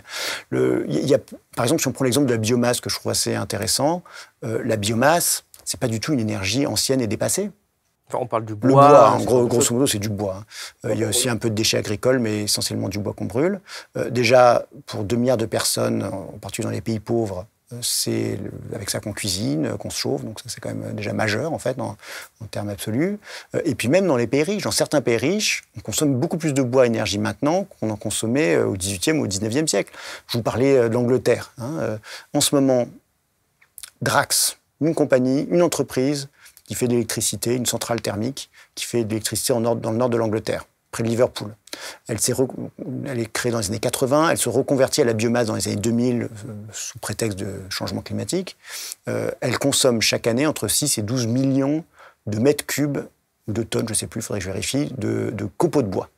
Par exemple, si on prend l'exemple de la biomasse, que je trouve assez intéressant, la biomasse, ce n'est pas du tout une énergie ancienne et dépassée. Enfin, on parle du bois. Le bois, grosso modo, c'est du bois. Il y a aussi un peu de déchets agricoles, mais essentiellement du bois qu'on brûle. Déjà, pour 2 milliards de personnes, en particulier dans les pays pauvres, c'est avec ça qu'on cuisine, qu'on se chauffe, donc ça c'est quand même déjà majeur en fait en termes absolus. Et puis même dans les pays riches, dans certains pays riches, on consomme beaucoup plus de bois énergie maintenant qu'on en consommait au XVIIIe ou au XIXe siècle. Je vous parlais de l'Angleterre. En ce moment, Drax, une compagnie, une entreprise qui fait de l'électricité, une centrale thermique, qui fait de l'électricité dans le nord de l'Angleterre, près de Liverpool. Elle est créée dans les années 80, elle se reconvertit à la biomasse dans les années 2000 sous prétexte de changement climatique. Elle consomme chaque année entre 6 et 12 millions de mètres cubes, ou de tonnes, je ne sais plus, il faudrait que je vérifie, de copeaux de bois.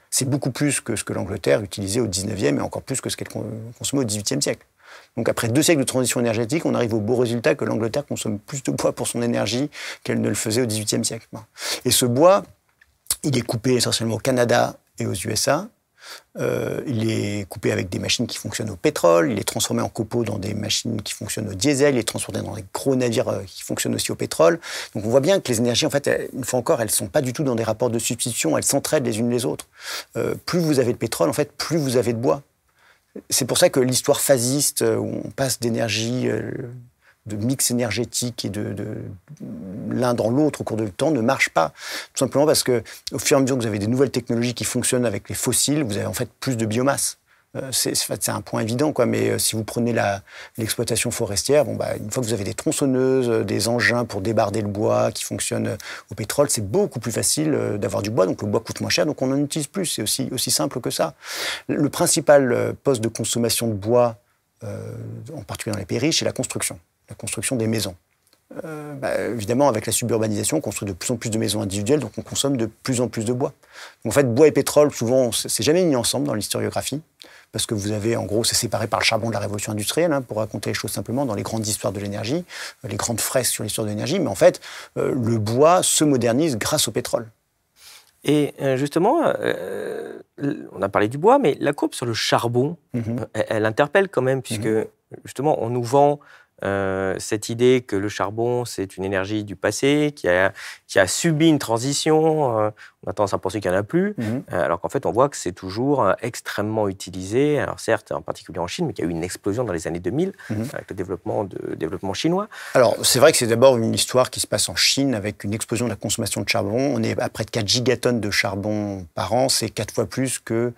C'est beaucoup plus que ce que l'Angleterre utilisait au 19e et encore plus que ce qu'elle consommait au 18e siècle. Donc après 2 siècles de transition énergétique, on arrive au beau résultat que l'Angleterre consomme plus de bois pour son énergie qu'elle ne le faisait au 18e siècle. Et ce bois, il est coupé essentiellement au Canada et aux USA. Il est coupé avec des machines qui fonctionnent au pétrole. Il est transformé en copeaux dans des machines qui fonctionnent au diesel. Il est transformé dans des gros navires qui fonctionnent aussi au pétrole. Donc on voit bien que les énergies, en fait, une fois encore, elles ne sont pas du tout dans des rapports de substitution. Elles s'entraident les unes les autres. Plus vous avez de pétrole, en fait, plus vous avez de bois. C'est pour ça que l'histoire phasiste, où on passe d'énergie, de mix énergétique et de l'un dans l'autre au cours du temps, ne marche pas. Tout simplement parce que, au fur et à mesure que vous avez des nouvelles technologies qui fonctionnent avec les fossiles, vous avez en fait plus de biomasse. C'est un point évident, quoi. Mais si vous prenez l'exploitation forestière, une fois que vous avez des tronçonneuses, des engins pour débarder le bois qui fonctionnent au pétrole, c'est beaucoup plus facile d'avoir du bois. Donc le bois coûte moins cher, donc on en utilise plus. C'est aussi simple que ça. Le principal poste de consommation de bois, en particulier dans les pays riches, c'est la construction des maisons. Évidemment, avec la suburbanisation, on construit de plus en plus de maisons individuelles, donc on consomme de plus en plus de bois. Donc, en fait, bois et pétrole, souvent, c'est jamais mis ensemble dans l'historiographie, parce que vous avez, en gros, c'est séparé par le charbon de la révolution industrielle, pour raconter les choses simplement, dans les grandes histoires de l'énergie, les grandes fresques sur l'histoire de l'énergie, mais en fait, le bois se modernise grâce au pétrole. Et justement, on a parlé du bois, mais la courbe sur le charbon, elle interpelle quand même, puisque justement, on nous vend cette idée que le charbon, c'est une énergie du passé, qui a subi une transition. On a tendance à penser qu'il n'y en a plus, alors qu'en fait, on voit que c'est toujours extrêmement utilisé. Alors certes, en particulier en Chine, mais qu'il y a eu une explosion dans les années 2000, avec le développement chinois. Alors, c'est vrai que c'est d'abord une histoire qui se passe en Chine, avec une explosion de la consommation de charbon. On est à près de 4 gigatonnes de charbon par an. C'est 4 fois plus que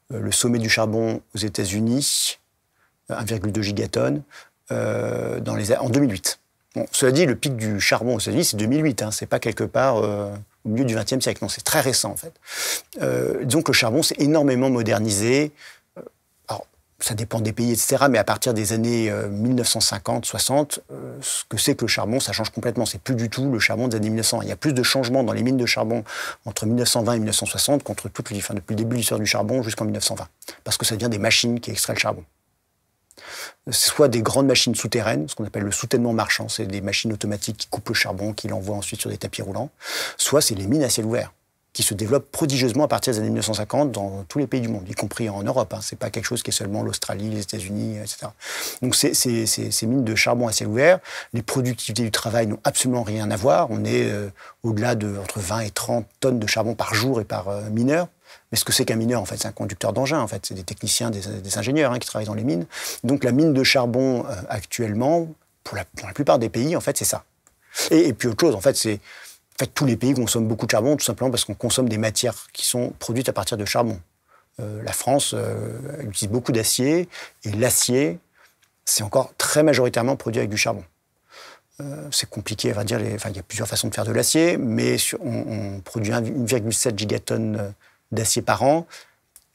le sommet du charbon aux États-Unis, 1,2 gigatonnes. En 2008. Bon, cela dit, le pic du charbon aux États-Unis, c'est 2008. C'est pas quelque part au milieu du XXe siècle. Non, c'est très récent, en fait. Disons que le charbon s'est énormément modernisé. Alors, ça dépend des pays, etc. Mais à partir des années 1950-60, ce que c'est que le charbon, ça change complètement. C'est plus du tout le charbon des années 1900. Il y a plus de changements dans les mines de charbon entre 1920 et 1960 qu'entre depuis le début de l'histoire du charbon jusqu'en 1920. Parce que ça devient des machines qui extraient le charbon. Soit des grandes machines souterraines, ce qu'on appelle le soutènement marchand, c'est des machines automatiques qui coupent le charbon, qui l'envoient ensuite sur des tapis roulants. Soit c'est les mines à ciel ouvert, qui se développent prodigieusement à partir des années 1950 dans tous les pays du monde, y compris en Europe. C'est pas quelque chose qui est seulement l'Australie, les États-Unis, etc. Donc ces mines de charbon à ciel ouvert, les productivités du travail n'ont absolument rien à voir. On est au-delà de entre 20 et 30 tonnes de charbon par jour et par mineur. Mais ce que c'est qu'un mineur, en fait, c'est un conducteur d'engin, en fait. C'est des techniciens, des ingénieurs qui travaillent dans les mines. Donc la mine de charbon, actuellement, pour la plupart des pays, en fait, c'est ça. Et puis autre chose, en fait, c'est... En fait, tous les pays consomment beaucoup de charbon, tout simplement parce qu'on consomme des matières qui sont produites à partir de charbon. La France utilise beaucoup d'acier, et l'acier, c'est encore très majoritairement produit avec du charbon. C'est compliqué, on va dire, il y a plusieurs façons de faire de l'acier, mais on produit 1,7 gigatonnes d'acier par an.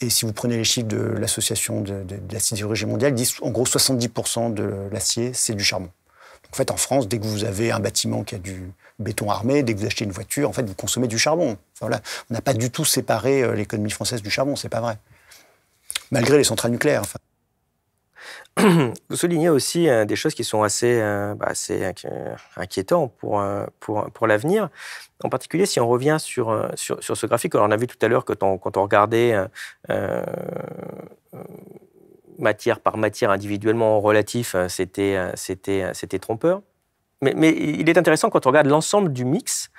Et si vous prenez les chiffres de l'association de la sidérurgie mondiale, ils disent en gros 70% de l'acier, c'est du charbon. Donc, en fait, en France, dès que vous avez un bâtiment qui a du béton armé, dès que vous achetez une voiture, en fait, vous consommez du charbon. Enfin, voilà. On n'a pas du tout séparé l'économie française du charbon, c'est pas vrai. Malgré les centrales nucléaires. Enfin. Vous soulignez aussi des choses qui sont assez inquiétantes pour l'avenir. En particulier, si on revient sur ce graphique, alors on a vu tout à l'heure que quand on regardait matière par matière individuellement en relatif, c'était trompeur. Mais il est intéressant quand on regarde l'ensemble du mix,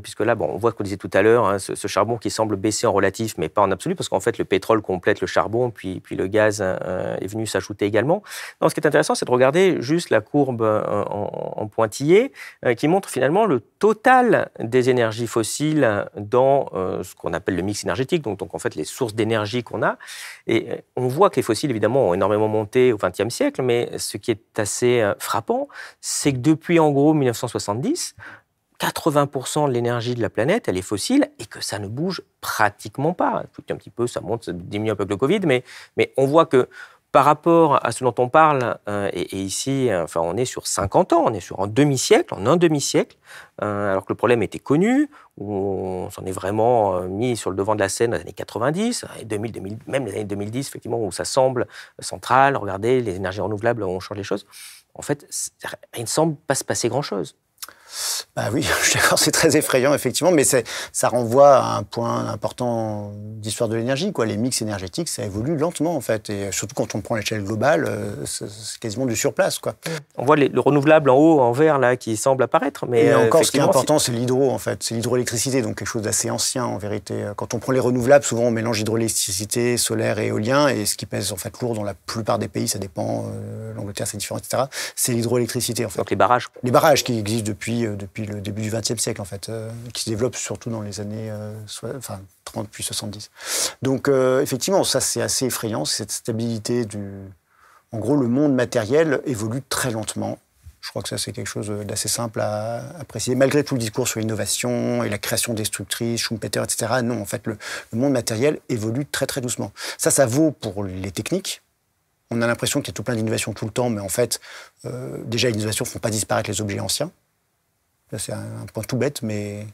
puisque là, on voit ce qu'on disait tout à l'heure, hein, ce charbon qui semble baisser en relatif, mais pas en absolu, parce qu'en fait, le pétrole complète le charbon, puis le gaz est venu s'ajouter également. Non, ce qui est intéressant, c'est de regarder juste la courbe en pointillé, qui montre finalement le total des énergies fossiles dans ce qu'on appelle le mix énergétique, donc en fait les sources d'énergie qu'on a. Et on voit que les fossiles, évidemment, ont énormément monté au XXe siècle, mais ce qui est assez frappant, c'est que depuis en gros 1970, 80% de l'énergie de la planète, elle est fossile et que ça ne bouge pratiquement pas. Un petit peu, ça monte, ça diminue un peu avec le Covid, mais on voit que par rapport à ce dont on parle, et ici, enfin, on est sur 50 ans, on est sur un demi-siècle, alors que le problème était connu, où on s'en est vraiment mis sur le devant de la scène dans les années 90, et 2000, même les années 2010, effectivement, où ça semble central. Regardez, les énergies renouvelables, on change les choses. En fait, il ne semble pas se passer grand-chose. Bah oui, je suis d'accord, c'est très effrayant, effectivement, mais ça renvoie à un point important d'histoire de l'énergie, quoi. Les mix énergétiques, ça évolue lentement, en fait, et surtout quand on prend l'échelle globale, c'est quasiment du surplace, quoi. On voit le renouvelable en haut, en vert, là, qui semble apparaître, mais et encore, ce qui est important, c'est l'hydro, en fait. C'est l'hydroélectricité, donc quelque chose d'assez ancien, en vérité. Quand on prend les renouvelables, souvent, on mélange hydroélectricité, solaire et éolien, et ce qui pèse, en fait, lourd dans la plupart des pays, ça dépend, l'Angleterre, c'est différent, etc., c'est l'hydroélectricité, en fait. Donc les barrages. Les barrages qui existent depuis le début du XXe siècle, en fait, qui se développent surtout dans les années 30 puis 70. Donc, effectivement, ça, c'est assez effrayant, cette stabilité En gros, le monde matériel évolue très lentement. Je crois que ça, c'est quelque chose d'assez simple à préciser. Malgré tout le discours sur l'innovation et la création destructrice, Schumpeter, etc., non, en fait, le monde matériel évolue très, très doucement. Ça vaut pour les techniques. On a l'impression qu'il y a tout plein d'innovations tout le temps, mais en fait, déjà, les innovations ne font pas disparaître les objets anciens. Là, c'est un point tout bête, mais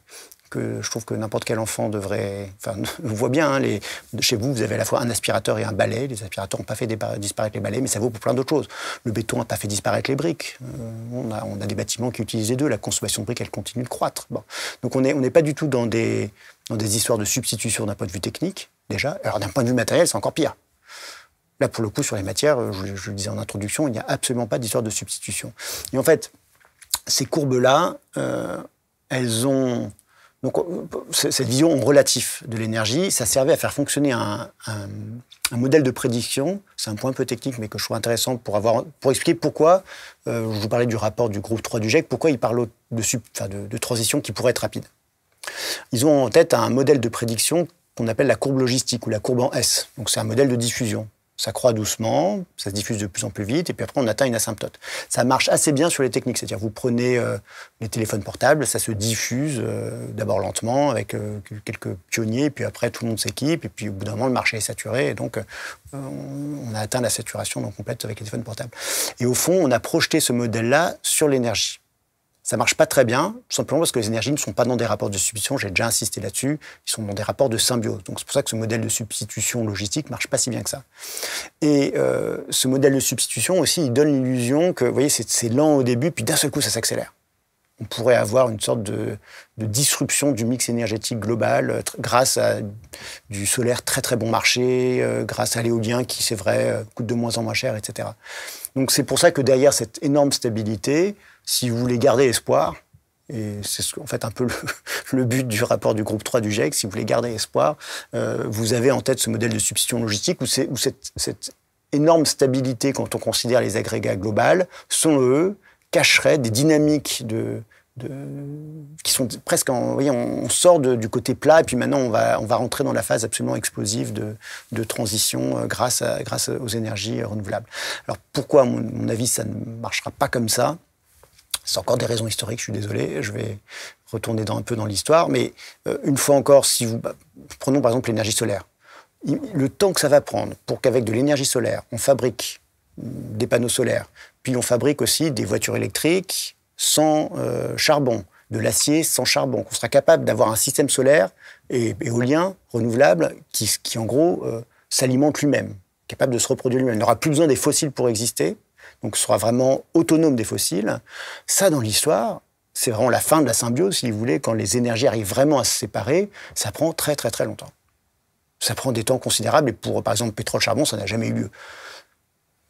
que je trouve que n'importe quel enfant devrait... Enfin, on voit bien, hein, chez vous, vous avez à la fois un aspirateur et un balai. Les aspirateurs n'ont pas fait disparaître les balais, mais ça vaut pour plein d'autres choses. Le béton n'a pas fait disparaître les briques. On a des bâtiments qui utilisent les deux. La consommation de briques, elle continue de croître. Bon. Donc, on n'est pas du tout dans des histoires de substitution d'un point de vue technique, déjà. Alors, d'un point de vue matériel, c'est encore pire. Là, pour le coup, sur les matières, je le disais en introduction, il n'y a absolument pas d'histoire de substitution. Et en fait, ces courbes-là, elles ont... Donc, cette vision en relatif de l'énergie, ça servait à faire fonctionner un modèle de prédiction. C'est un point un peu technique, mais que je trouve intéressant pour expliquer pourquoi, je vous parlais du rapport du groupe 3 du GIEC, pourquoi ils parlent de transition qui pourrait être rapide. Ils ont en tête un modèle de prédiction qu'on appelle la courbe logistique, ou la courbe en S. Donc, c'est un modèle de diffusion. Ça croît doucement, ça se diffuse de plus en plus vite, et puis après, on atteint une asymptote. Ça marche assez bien sur les techniques, c'est-à-dire vous prenez les téléphones portables, ça se diffuse d'abord lentement, avec quelques pionniers, puis après, tout le monde s'équipe, et puis au bout d'un moment, le marché est saturé, et donc on a atteint la saturation complète avec les téléphones portables. Et au fond, on a projeté ce modèle-là sur l'énergie. Ça ne marche pas très bien, tout simplement parce que les énergies ne sont pas dans des rapports de substitution, j'ai déjà insisté là-dessus, ils sont dans des rapports de symbiose. Donc c'est pour ça que ce modèle de substitution logistique ne marche pas si bien que ça. Et ce modèle de substitution aussi, il donne l'illusion que, vous voyez, c'est lent au début, puis d'un seul coup, ça s'accélère. On pourrait avoir une sorte de disruption du mix énergétique global grâce à du solaire très très bon marché, grâce à l'éolien qui, c'est vrai, coûte de moins en moins cher, etc. Donc c'est pour ça que derrière cette énorme stabilité, si vous voulez garder espoir, et c'est en fait un peu le but du rapport du groupe 3 du GIEC, si vous voulez garder espoir, vous avez en tête ce modèle de substitution logistique où cette énorme stabilité, quand on considère les agrégats globaux, selon eux, cacherait des dynamiques qui sont presque on sort du côté plat, et puis maintenant on va rentrer dans la phase absolument explosive de transition grâce aux énergies renouvelables. Alors pourquoi, à mon avis, ça ne marchera pas comme ça ? C'est encore des raisons historiques, je suis désolé, je vais retourner un peu dans l'histoire, mais une fois encore, prenons par exemple l'énergie solaire. Le temps que ça va prendre pour qu'avec de l'énergie solaire, on fabrique des panneaux solaires, puis on fabrique aussi des voitures électriques sans charbon, de l'acier sans charbon, qu'on sera capable d'avoir un système solaire et éolien renouvelable qui en gros, s'alimente lui-même, capable de se reproduire lui-même. Il n'aura plus besoin des fossiles pour exister, donc sera vraiment autonome des fossiles. Ça, dans l'histoire, c'est vraiment la fin de la symbiose, si vous voulez, quand les énergies arrivent vraiment à se séparer, ça prend très très très longtemps. Ça prend des temps considérables, et pour, par exemple, pétrole-charbon, ça n'a jamais eu lieu.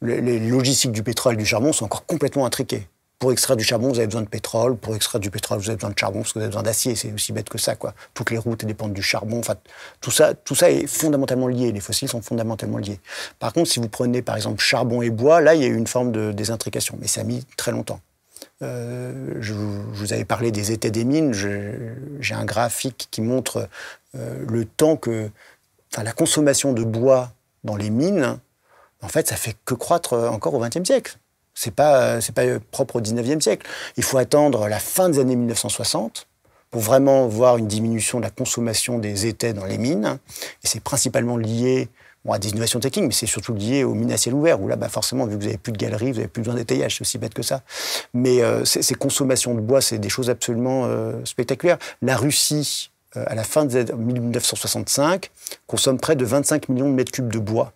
Les logistiques du pétrole et du charbon sont encore complètement intriquées. Pour extraire du charbon, vous avez besoin de pétrole. Pour extraire du pétrole, vous avez besoin de charbon parce que vous avez besoin d'acier. C'est aussi bête que ça, quoi. Toutes les routes dépendent du charbon. Enfin, tout ça est fondamentalement lié. Les fossiles sont fondamentalement liés. Par contre, si vous prenez, par exemple, charbon et bois, là, il y a eu une forme de désintrication. Mais ça a mis très longtemps. Je vous avais parlé des étais des mines. J'ai un graphique qui montre le temps la consommation de bois dans les mines. En fait, ça fait que croître encore au XXe siècle. C'est pas propre au XIXe siècle. Il faut attendre la fin des années 1960 pour vraiment voir une diminution de la consommation des étais dans les mines. Et c'est principalement lié à des innovations techniques, mais c'est surtout lié aux mines à ciel ouvert, où là, forcément, vu que vous n'avez plus de galeries, vous n'avez plus besoin d'étayage, c'est aussi bête que ça. Mais ces consommations de bois, c'est des choses absolument spectaculaires. La Russie, à la fin des années 1965, consomme près de 25 millions de mètres cubes de bois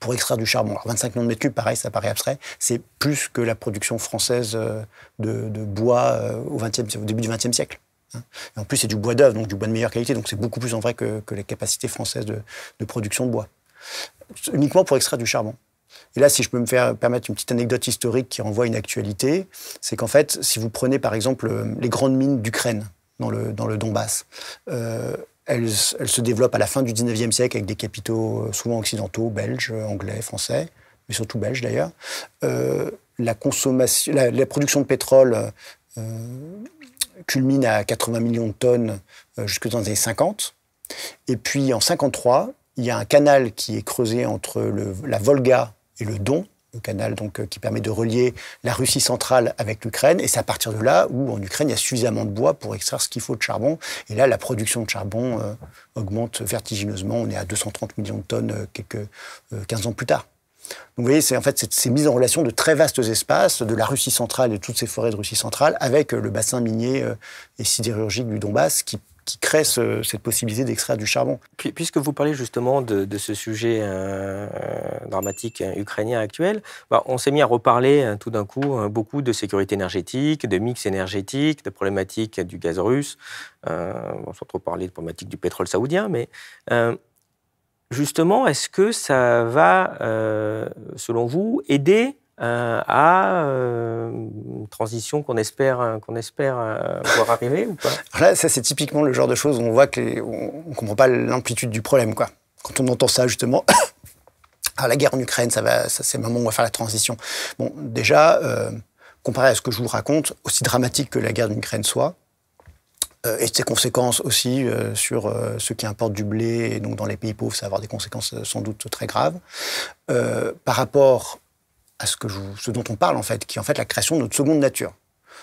pour extraire du charbon. Alors 25 millions de mètres cubes, pareil, ça paraît abstrait, c'est plus que la production française de bois au début du XXe siècle. Et en plus, c'est du bois d'œuvre, donc du bois de meilleure qualité, donc c'est beaucoup plus en vrai que les capacités françaises de production de bois. Uniquement pour extraire du charbon. Et là, si je peux me permettre une petite anecdote historique qui renvoie à une actualité, c'est qu'en fait, si vous prenez par exemple les grandes mines d'Ukraine, dans le Donbass, elle se développe à la fin du XIXe siècle avec des capitaux souvent occidentaux, belges, anglais, français, mais surtout belges d'ailleurs. La production de pétrole culmine à 80 millions de tonnes jusque dans les années 50. Et puis en 1953, il y a un canal qui est creusé entre la Volga et le Don, le canal donc, qui permet de relier la Russie centrale avec l'Ukraine. Et c'est à partir de là où, en Ukraine, il y a suffisamment de bois pour extraire ce qu'il faut de charbon. Et là, la production de charbon augmente vertigineusement. On est à 230 millions de tonnes quelques 15 ans plus tard. Donc vous voyez, c'est mis en relation de très vastes espaces, de la Russie centrale et toutes ces forêts de Russie centrale, avec le bassin minier et sidérurgique du Donbass qui crée cette possibilité d'extraire du charbon. Puisque vous parlez justement de ce sujet dramatique ukrainien actuel, on s'est mis à reparler tout d'un coup beaucoup de sécurité énergétique, de mix énergétique, de problématiques du gaz russe, sans trop parler de problématiques du pétrole saoudien, mais justement, est-ce que ça va, selon vous, aider à une transition qu'on espère voir arriver ou pas? Alors là, ça c'est typiquement le genre de choses où on voit qu'on ne comprend pas l'amplitude du problème, quoi. Quand on entend ça, justement, alors la guerre en Ukraine, c'est le moment où on va faire la transition. Bon, déjà, comparé à ce que je vous raconte, aussi dramatique que la guerre en Ukraine soit, et ses conséquences aussi sur ceux qui importent du blé, et donc dans les pays pauvres, ça va avoir des conséquences sans doute très graves. Par rapport à ce dont on parle, en fait, qui est en fait la création de notre seconde nature.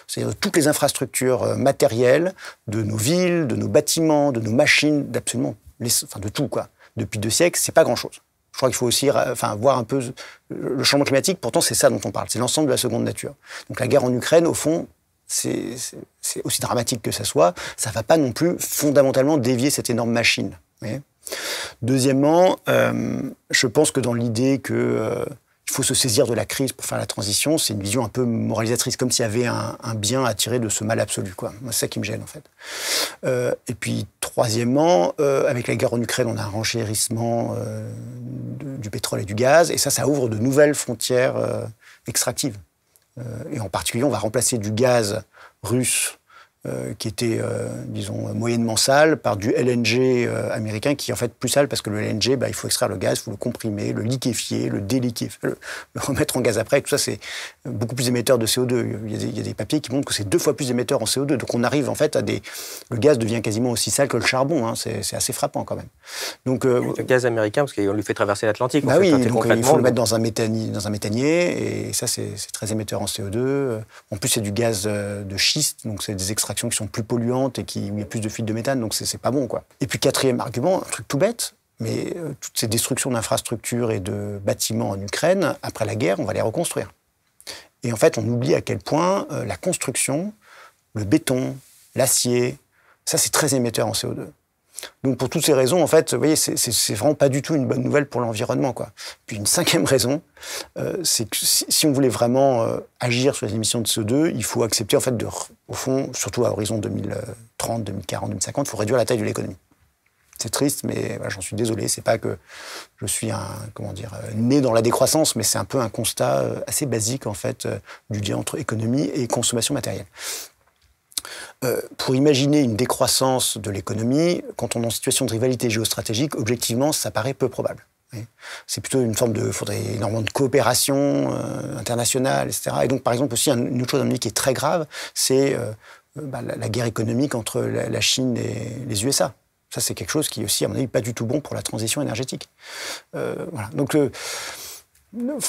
C'est-à-dire de toutes les infrastructures matérielles, de nos villes, de nos bâtiments, de nos machines, de tout, quoi. Depuis 2 siècles, c'est pas grand-chose. Je crois qu'il faut aussi voir un peu le changement climatique, pourtant c'est ça dont on parle, c'est l'ensemble de la seconde nature. Donc la guerre en Ukraine, au fond, c'est aussi dramatique que ça soit, ça ne va pas non plus fondamentalement dévier cette énorme machine. Vous voyez ? Deuxièmement, je pense que dans l'idée que il faut se saisir de la crise pour faire la transition, c'est une vision un peu moralisatrice, comme s'il y avait un bien à tirer de ce mal absolu, quoi. Moi, c'est ça qui me gêne, en fait. Et puis, troisièmement, avec la guerre en Ukraine, on a un renchérissement du pétrole et du gaz, et ça ouvre de nouvelles frontières extractives. Et en particulier, on va remplacer du gaz russe qui était, disons, moyennement sale par du LNG américain qui est en fait plus sale parce que le LNG, il faut extraire le gaz, il faut le comprimer, le liquéfier, le déliquéfier, le remettre en gaz après. Et tout ça, c'est beaucoup plus émetteur de CO2. Il y a des papiers qui montrent que c'est 2 fois plus émetteur en CO2. Donc on arrive en fait le gaz devient quasiment aussi sale que le charbon. Hein. C'est assez frappant quand même. Donc, le gaz américain, parce qu'on lui fait traverser l'Atlantique. Oui, donc il faut le mettre dans un méthanier, et ça c'est très émetteur en CO2. En plus, c'est du gaz de schiste, donc c'est des extractions qui sont plus polluantes et où il y a plus de fuite de méthane, donc c'est pas bon, quoi. Et puis, 4e argument, un truc tout bête, Mais toutes ces destructions d'infrastructures et de bâtiments en Ukraine, après la guerre, on va les reconstruire. Et en fait, on oublie à quel point la construction, le béton, l'acier, ça c'est très émetteur en CO2. Donc pour toutes ces raisons, en fait, vous voyez, c'est vraiment pas du tout une bonne nouvelle pour l'environnement, quoi. Puis une cinquième raison, c'est que si on voulait vraiment agir sur les émissions de CO2, il faut accepter, en fait, au fond, surtout à horizon 2030, 2040, 2050, il faut réduire la taille de l'économie. C'est triste, mais voilà, j'en suis désolé. C'est pas que je suis né dans la décroissance, mais c'est un peu un constat assez basique, en fait, du lien entre économie et consommation matérielle. Pour imaginer une décroissance de l'économie, quand on est en situation de rivalité géostratégique, objectivement, ça paraît peu probable. C'est plutôt une forme de... faudrait énormément de coopération internationale, etc. Et donc, par exemple, aussi, une autre chose qui est très grave, c'est la guerre économique entre la Chine et les USA. Ça, c'est quelque chose qui est aussi, à mon avis, pas du tout bon pour la transition énergétique. Voilà. Donc,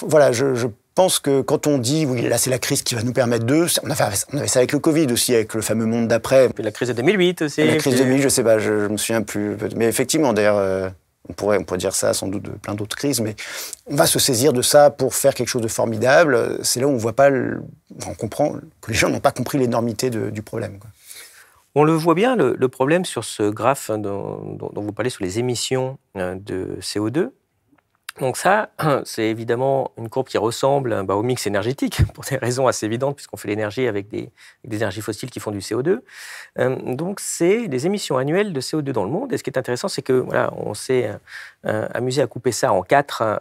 voilà, je pense que quand on dit, oui, là, c'est la crise qui va nous permettre on avait ça avec le Covid aussi, avec le fameux monde d'après. Puis la crise de 2008 aussi. La crise de 2008, je sais pas, je me souviens plus. Mais effectivement, d'ailleurs, on pourrait dire ça sans doute de plein d'autres crises, mais on va se saisir de ça pour faire quelque chose de formidable. C'est là où on voit pas, on comprend que les gens n'ont pas compris l'énormité du problème, quoi. On le voit bien, le problème sur ce graphe dont vous parlez sur les émissions de CO2. Donc ça, c'est évidemment une courbe qui ressemble au mix énergétique, pour des raisons assez évidentes, puisqu'on fait l'énergie avec des énergies fossiles qui font du CO2. Donc c'est les émissions annuelles de CO2 dans le monde. Et ce qui est intéressant, c'est que voilà, on s'est amusé à couper ça en 4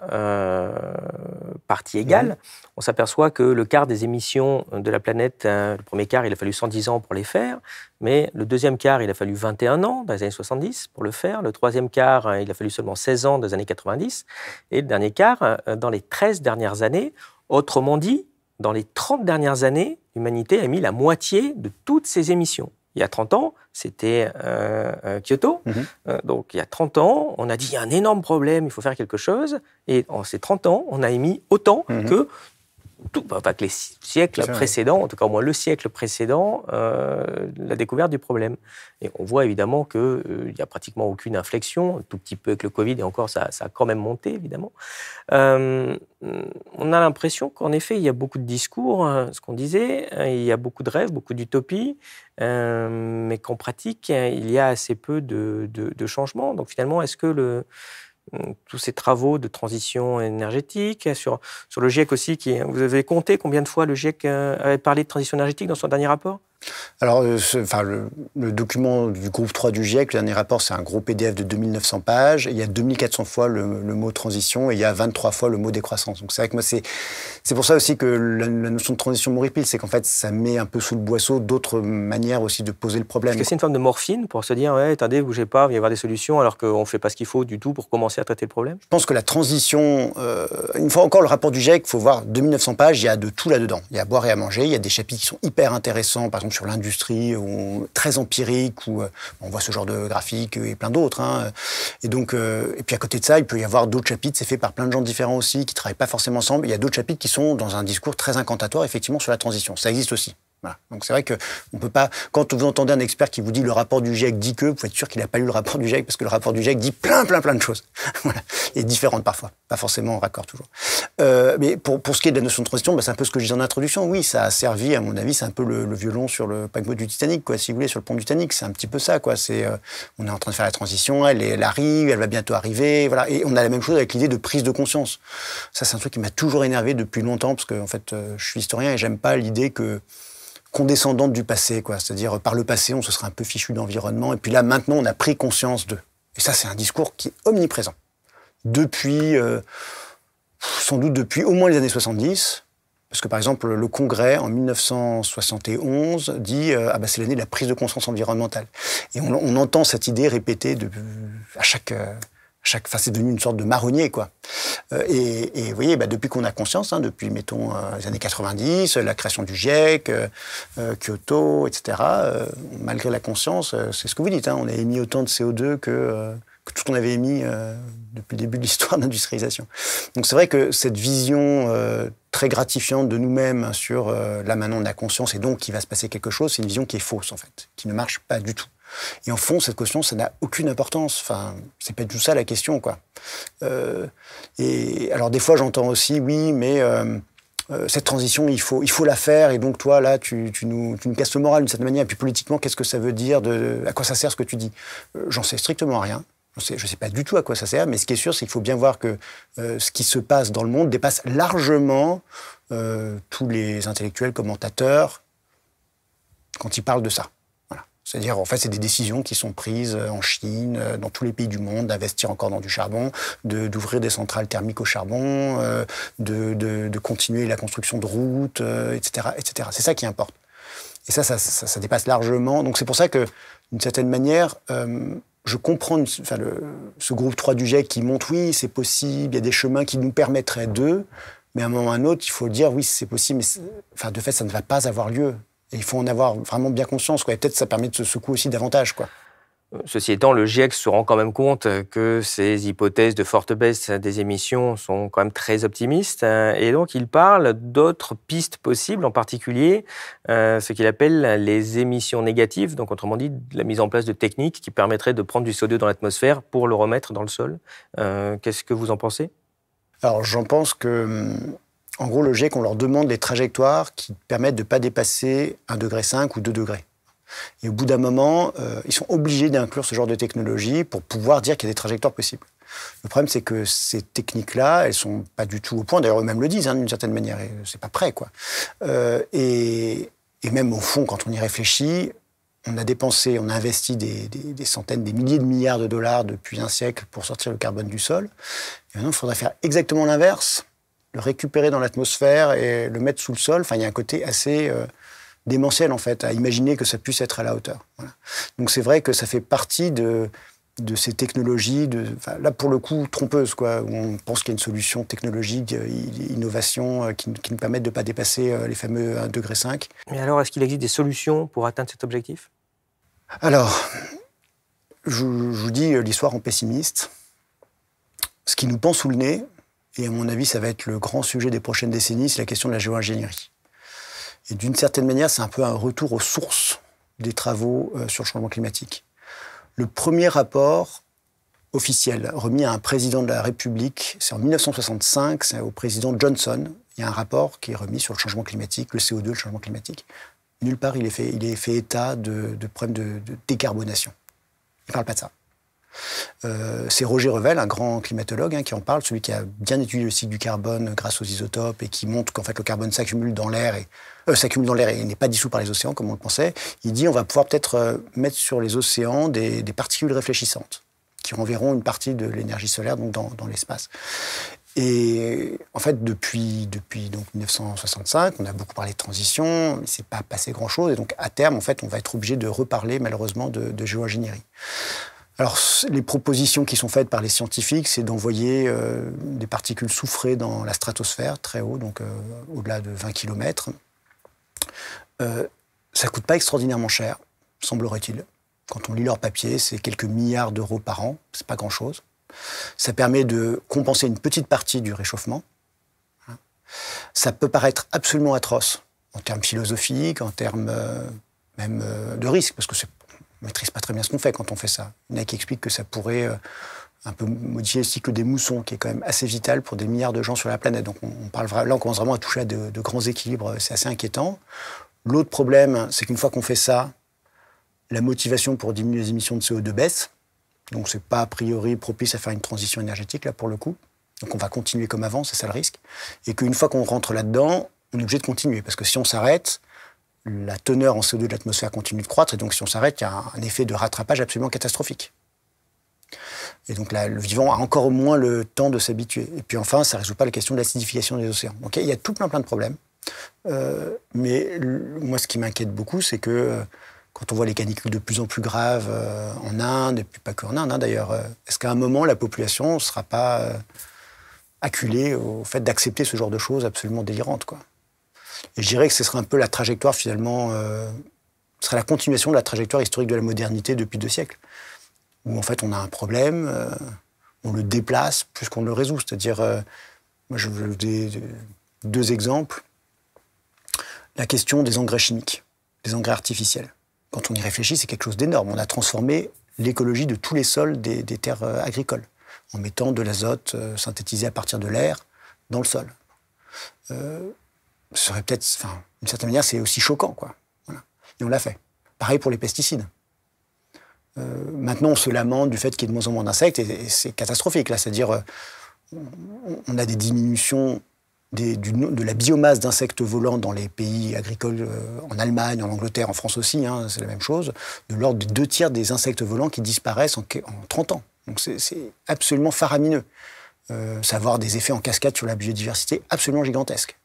parties égales. On s'aperçoit que le quart des émissions de la planète, le premier quart, il a fallu 110 ans pour les faire, mais le deuxième quart, il a fallu 21 ans dans les années 70 pour le faire. Le troisième quart, il a fallu seulement 16 ans dans les années 90. Et le dernier quart, dans les 13 dernières années. Autrement dit, dans les 30 dernières années, l'humanité a mis la moitié de toutes ses émissions. Il y a 30 ans, c'était Kyoto. Donc, il y a 30 ans, on a dit il y a un énorme problème, il faut faire quelque chose. Et en ces 30 ans, on a émis autant que les siècles précédents, en tout cas au moins le siècle précédent, la découverte du problème. Et on voit évidemment qu'il n'y a pratiquement aucune inflexion, un tout petit peu avec le Covid, et encore ça a quand même monté, évidemment. On a l'impression qu'en effet, il y a beaucoup de discours, ce qu'on disait, il y a beaucoup de rêves, beaucoup d'utopies, mais qu'en pratique, il y a assez peu de changements. Donc finalement, est-ce que tous ces travaux de transition énergétique, sur le GIEC aussi, vous avez compté combien de fois le GIEC avait parlé de transition énergétique dans son dernier rapport ? Alors, le document du groupe 3 du GIEC, le dernier rapport, c'est un gros PDF de 2900 pages. Il y a 2400 fois le mot transition et il y a 23 fois le mot décroissance. Donc c'est vrai que moi, c'est pour ça aussi que la notion de transition m'horripile, c'est qu'en fait, ça met un peu sous le boisseau d'autres manières aussi de poser le problème. Est-ce que c'est une forme de morphine pour se dire, ouais, attendez, bougez pas, il va y avoir des solutions alors qu'on ne fait pas ce qu'il faut du tout pour commencer à traiter le problème ? Je pense que la transition, une fois encore, le rapport du GIEC, il faut voir 2900 pages, il y a de tout là-dedans. Il y a à boire et à manger, il y a des chapitres qui sont hyper intéressants, par exemple sur l'industrie, très empirique, où on voit ce genre de graphiques et plein d'autres. Et donc, et puis à côté de ça, il peut y avoir d'autres chapitres, c'est fait par plein de gens différents aussi, qui ne travaillent pas forcément ensemble. Il y a d'autres chapitres qui sont dans un discours très incantatoire, effectivement, sur la transition. Ça existe aussi. Voilà. Donc c'est vrai que on peut pas. Quand vous entendez un expert qui vous dit le rapport du GIEC dit que, vous pouvez être sûr qu'il n'a pas lu le rapport du GIEC parce que le rapport du GIEC dit plein de choses, voilà, et différentes parfois, pas forcément en raccord toujours. Mais pour ce qui est de la notion de transition, c'est un peu ce que je disais en introduction. Oui, ça a servi, à mon avis, c'est un peu le violon sur le paquebot du Titanic, quoi. Si vous voulez, sur le pont du Titanic, c'est un petit peu ça, quoi. C'est on est en train de faire la transition, elle arrive, elle va bientôt arriver, voilà. Et on a la même chose avec l'idée de prise de conscience. Ça, c'est un truc qui m'a toujours énervé depuis longtemps parce que en fait, je suis historien et j'aime pas l'idée condescendante du passé, quoi. C'est-à-dire, par le passé, on se serait un peu fichu d'environnement, et puis là, maintenant, on a pris conscience d'eux. Et ça, c'est un discours qui est omniprésent. Depuis, sans doute depuis au moins les années 70, parce que, par exemple, le Congrès, en 1971, dit c'est l'année de la prise de conscience environnementale. Et on entend cette idée répétée à chaque c'est devenu une sorte de marronnier, quoi. Et vous voyez, depuis qu'on a conscience, depuis, mettons, les années 90, la création du GIEC, Kyoto, etc., malgré la conscience, c'est ce que vous dites, on a émis autant de CO2 que tout ce qu'on avait émis depuis le début de l'histoire de l'industrialisation. Donc c'est vrai que cette vision très gratifiante de nous-mêmes sur là maintenant on a conscience et donc il va se passer quelque chose, c'est une vision qui est fausse, en fait, qui ne marche pas du tout. Et en fond, cette question, ça n'a aucune importance. Enfin, c'est pas du tout ça la question, quoi. Et alors, des fois, j'entends aussi, oui, mais cette transition, il faut la faire. Et donc, toi, là, tu nous casses le moral d'une certaine manière. Et puis, politiquement, qu'est-ce que ça veut dire à quoi ça sert ce que tu dis? J'en sais strictement rien. Je ne sais pas du tout à quoi ça sert, mais ce qui est sûr, c'est qu'il faut bien voir que ce qui se passe dans le monde dépasse largement tous les intellectuels, commentateurs, quand ils parlent de ça. Voilà. C'est-à-dire, en fait, c'est des décisions qui sont prises en Chine, dans tous les pays du monde, d'investir encore dans du charbon, d'ouvrir des centrales thermiques au charbon, de continuer la construction de routes, etc., etc. C'est ça qui importe. Et ça dépasse largement. Donc c'est pour ça que, d'une certaine manière, je comprends ce groupe 3 du GIEC qui montre, oui, c'est possible, il y a des chemins qui nous permettraient d'eux, mais à un moment ou à un autre, il faut dire, oui, c'est possible, mais de fait, ça ne va pas avoir lieu. Et il faut en avoir vraiment bien conscience, quoi. Et peut-être ça permet de se secouer aussi davantage, quoi. Ceci étant, le GIEC se rend quand même compte que ces hypothèses de forte baisse des émissions sont quand même très optimistes. Et donc, il parle d'autres pistes possibles, en particulier ce qu'il appelle les émissions négatives, donc autrement dit, la mise en place de techniques qui permettraient de prendre du CO2 dans l'atmosphère pour le remettre dans le sol. Qu'est-ce que vous en pensez? Alors, j'en pense que, en gros, le GIEC, on leur demande des trajectoires qui permettent de ne pas dépasser 1,5 degré ou 2 degrés. Et au bout d'un moment, ils sont obligés d'inclure ce genre de technologie pour pouvoir dire qu'il y a des trajectoires possibles. Le problème, c'est que ces techniques-là, elles sont pas du tout au point. D'ailleurs, eux-mêmes le disent, d'une certaine manière. Et c'est pas prêt, quoi. Et même au fond, quand on y réfléchit, on a investi des centaines, des milliers de milliards de dollars depuis un siècle pour sortir le carbone du sol. Et maintenant, il faudrait faire exactement l'inverse, le récupérer dans l'atmosphère et le mettre sous le sol. Enfin, il y a un côté assez démentiel, en fait, à imaginer que ça puisse être à la hauteur. Voilà. Donc c'est vrai que ça fait partie de ces technologies, là pour le coup trompeuses, quoi, où on pense qu'il y a une solution technologique, innovation, qui nous permettent de ne pas dépasser les fameux 1,5 degré. Mais alors, est-ce qu'il existe des solutions pour atteindre cet objectif? Alors, je vous dis l'histoire en pessimiste. Ce qui nous pend sous le nez, et à mon avis ça va être le grand sujet des prochaines décennies, c'est la question de la géo-ingénierie. Et d'une certaine manière, c'est un peu un retour aux sources des travaux sur le changement climatique. Le premier rapport officiel remis à un président de la République, c'est en 1965, c'est au président Johnson. Il y a un rapport qui est remis sur le changement climatique, le CO2, le changement climatique. Nulle part, il est fait état de problèmes de décarbonation. Il ne parle pas de ça. C'est Roger Revel, un grand climatologue, qui en parle, celui qui a bien étudié le cycle du carbone grâce aux isotopes et qui montre qu'en fait le carbone s'accumule dans l'air et n'est pas dissous par les océans comme on le pensait. Il dit on va pouvoir peut-être mettre sur les océans des particules réfléchissantes qui renverront une partie de l'énergie solaire donc dans l'espace. Et en fait, depuis donc 1965, on a beaucoup parlé de transition, mais c'est pas passé grand-chose. Et donc à terme, en fait, on va être obligé de reparler malheureusement de géo-ingénierie. Alors, les propositions qui sont faites par les scientifiques, c'est d'envoyer des particules soufrées dans la stratosphère, très haut, donc au-delà de 20 km. Ça ne coûte pas extraordinairement cher, semblerait-il. Quand on lit leur papier, c'est quelques milliards d'euros par an, c'est pas grand-chose. Ça permet de compenser une petite partie du réchauffement. Ça peut paraître absolument atroce, en termes philosophiques, en termes même de risque, parce que on ne maîtrise pas très bien ce qu'on fait quand on fait ça. Il y en a qui expliquent que ça pourrait un peu modifier le cycle des moussons, qui est quand même assez vital pour des milliards de gens sur la planète. Donc là, on commence vraiment à toucher à de grands équilibres, c'est assez inquiétant. L'autre problème, c'est qu'une fois qu'on fait ça, la motivation pour diminuer les émissions de CO2 baisse. Donc c'est pas a priori propice à faire une transition énergétique, là, pour le coup. Donc on va continuer comme avant, c'est ça le risque. Et qu'une fois qu'on rentre là-dedans, on est obligé de continuer. Parce que si on s'arrête, la teneur en CO2 de l'atmosphère continue de croître, et donc si on s'arrête, il y a un effet de rattrapage absolument catastrophique. Et donc là, le vivant a encore moins le temps de s'habituer. Et puis enfin, ça ne résout pas la question de l'acidification des océans. Donc il y a tout plein de problèmes. Mais moi, ce qui m'inquiète beaucoup, c'est que quand on voit les canicules de plus en plus graves en Inde, et puis pas qu'en Inde d'ailleurs, est-ce qu'à un moment, la population ne sera pas acculée au fait d'accepter ce genre de choses absolument délirantes, quoi. Et je dirais que ce serait un peu la trajectoire, finalement, ce serait la continuation de la trajectoire historique de la modernité depuis 2 siècles, où en fait on a un problème, on le déplace plus qu'on le résout. C'est-à-dire, moi je veux donner 2 exemples. La question des engrais chimiques, des engrais artificiels. quand on y réfléchit, c'est quelque chose d'énorme. On a transformé l'écologie de tous les sols des terres agricoles, en mettant de l'azote synthétisé à partir de l'air dans le sol. Ce serait peut-être, d'une certaine manière, c'est aussi choquant, quoi. Voilà. Et on l'a fait. Pareil pour les pesticides. Maintenant, on se lamente du fait qu'il y ait de moins en moins d'insectes, et c'est catastrophique, là. C'est-à-dire, on a des diminutions de la biomasse d'insectes volants dans les pays agricoles, en Allemagne, en Angleterre, en France aussi, hein, c'est la même chose, de l'ordre de 2/3 des insectes volants qui disparaissent en 30 ans. Donc c'est absolument faramineux. Ça va avoir des effets en cascade sur la biodiversité absolument gigantesques.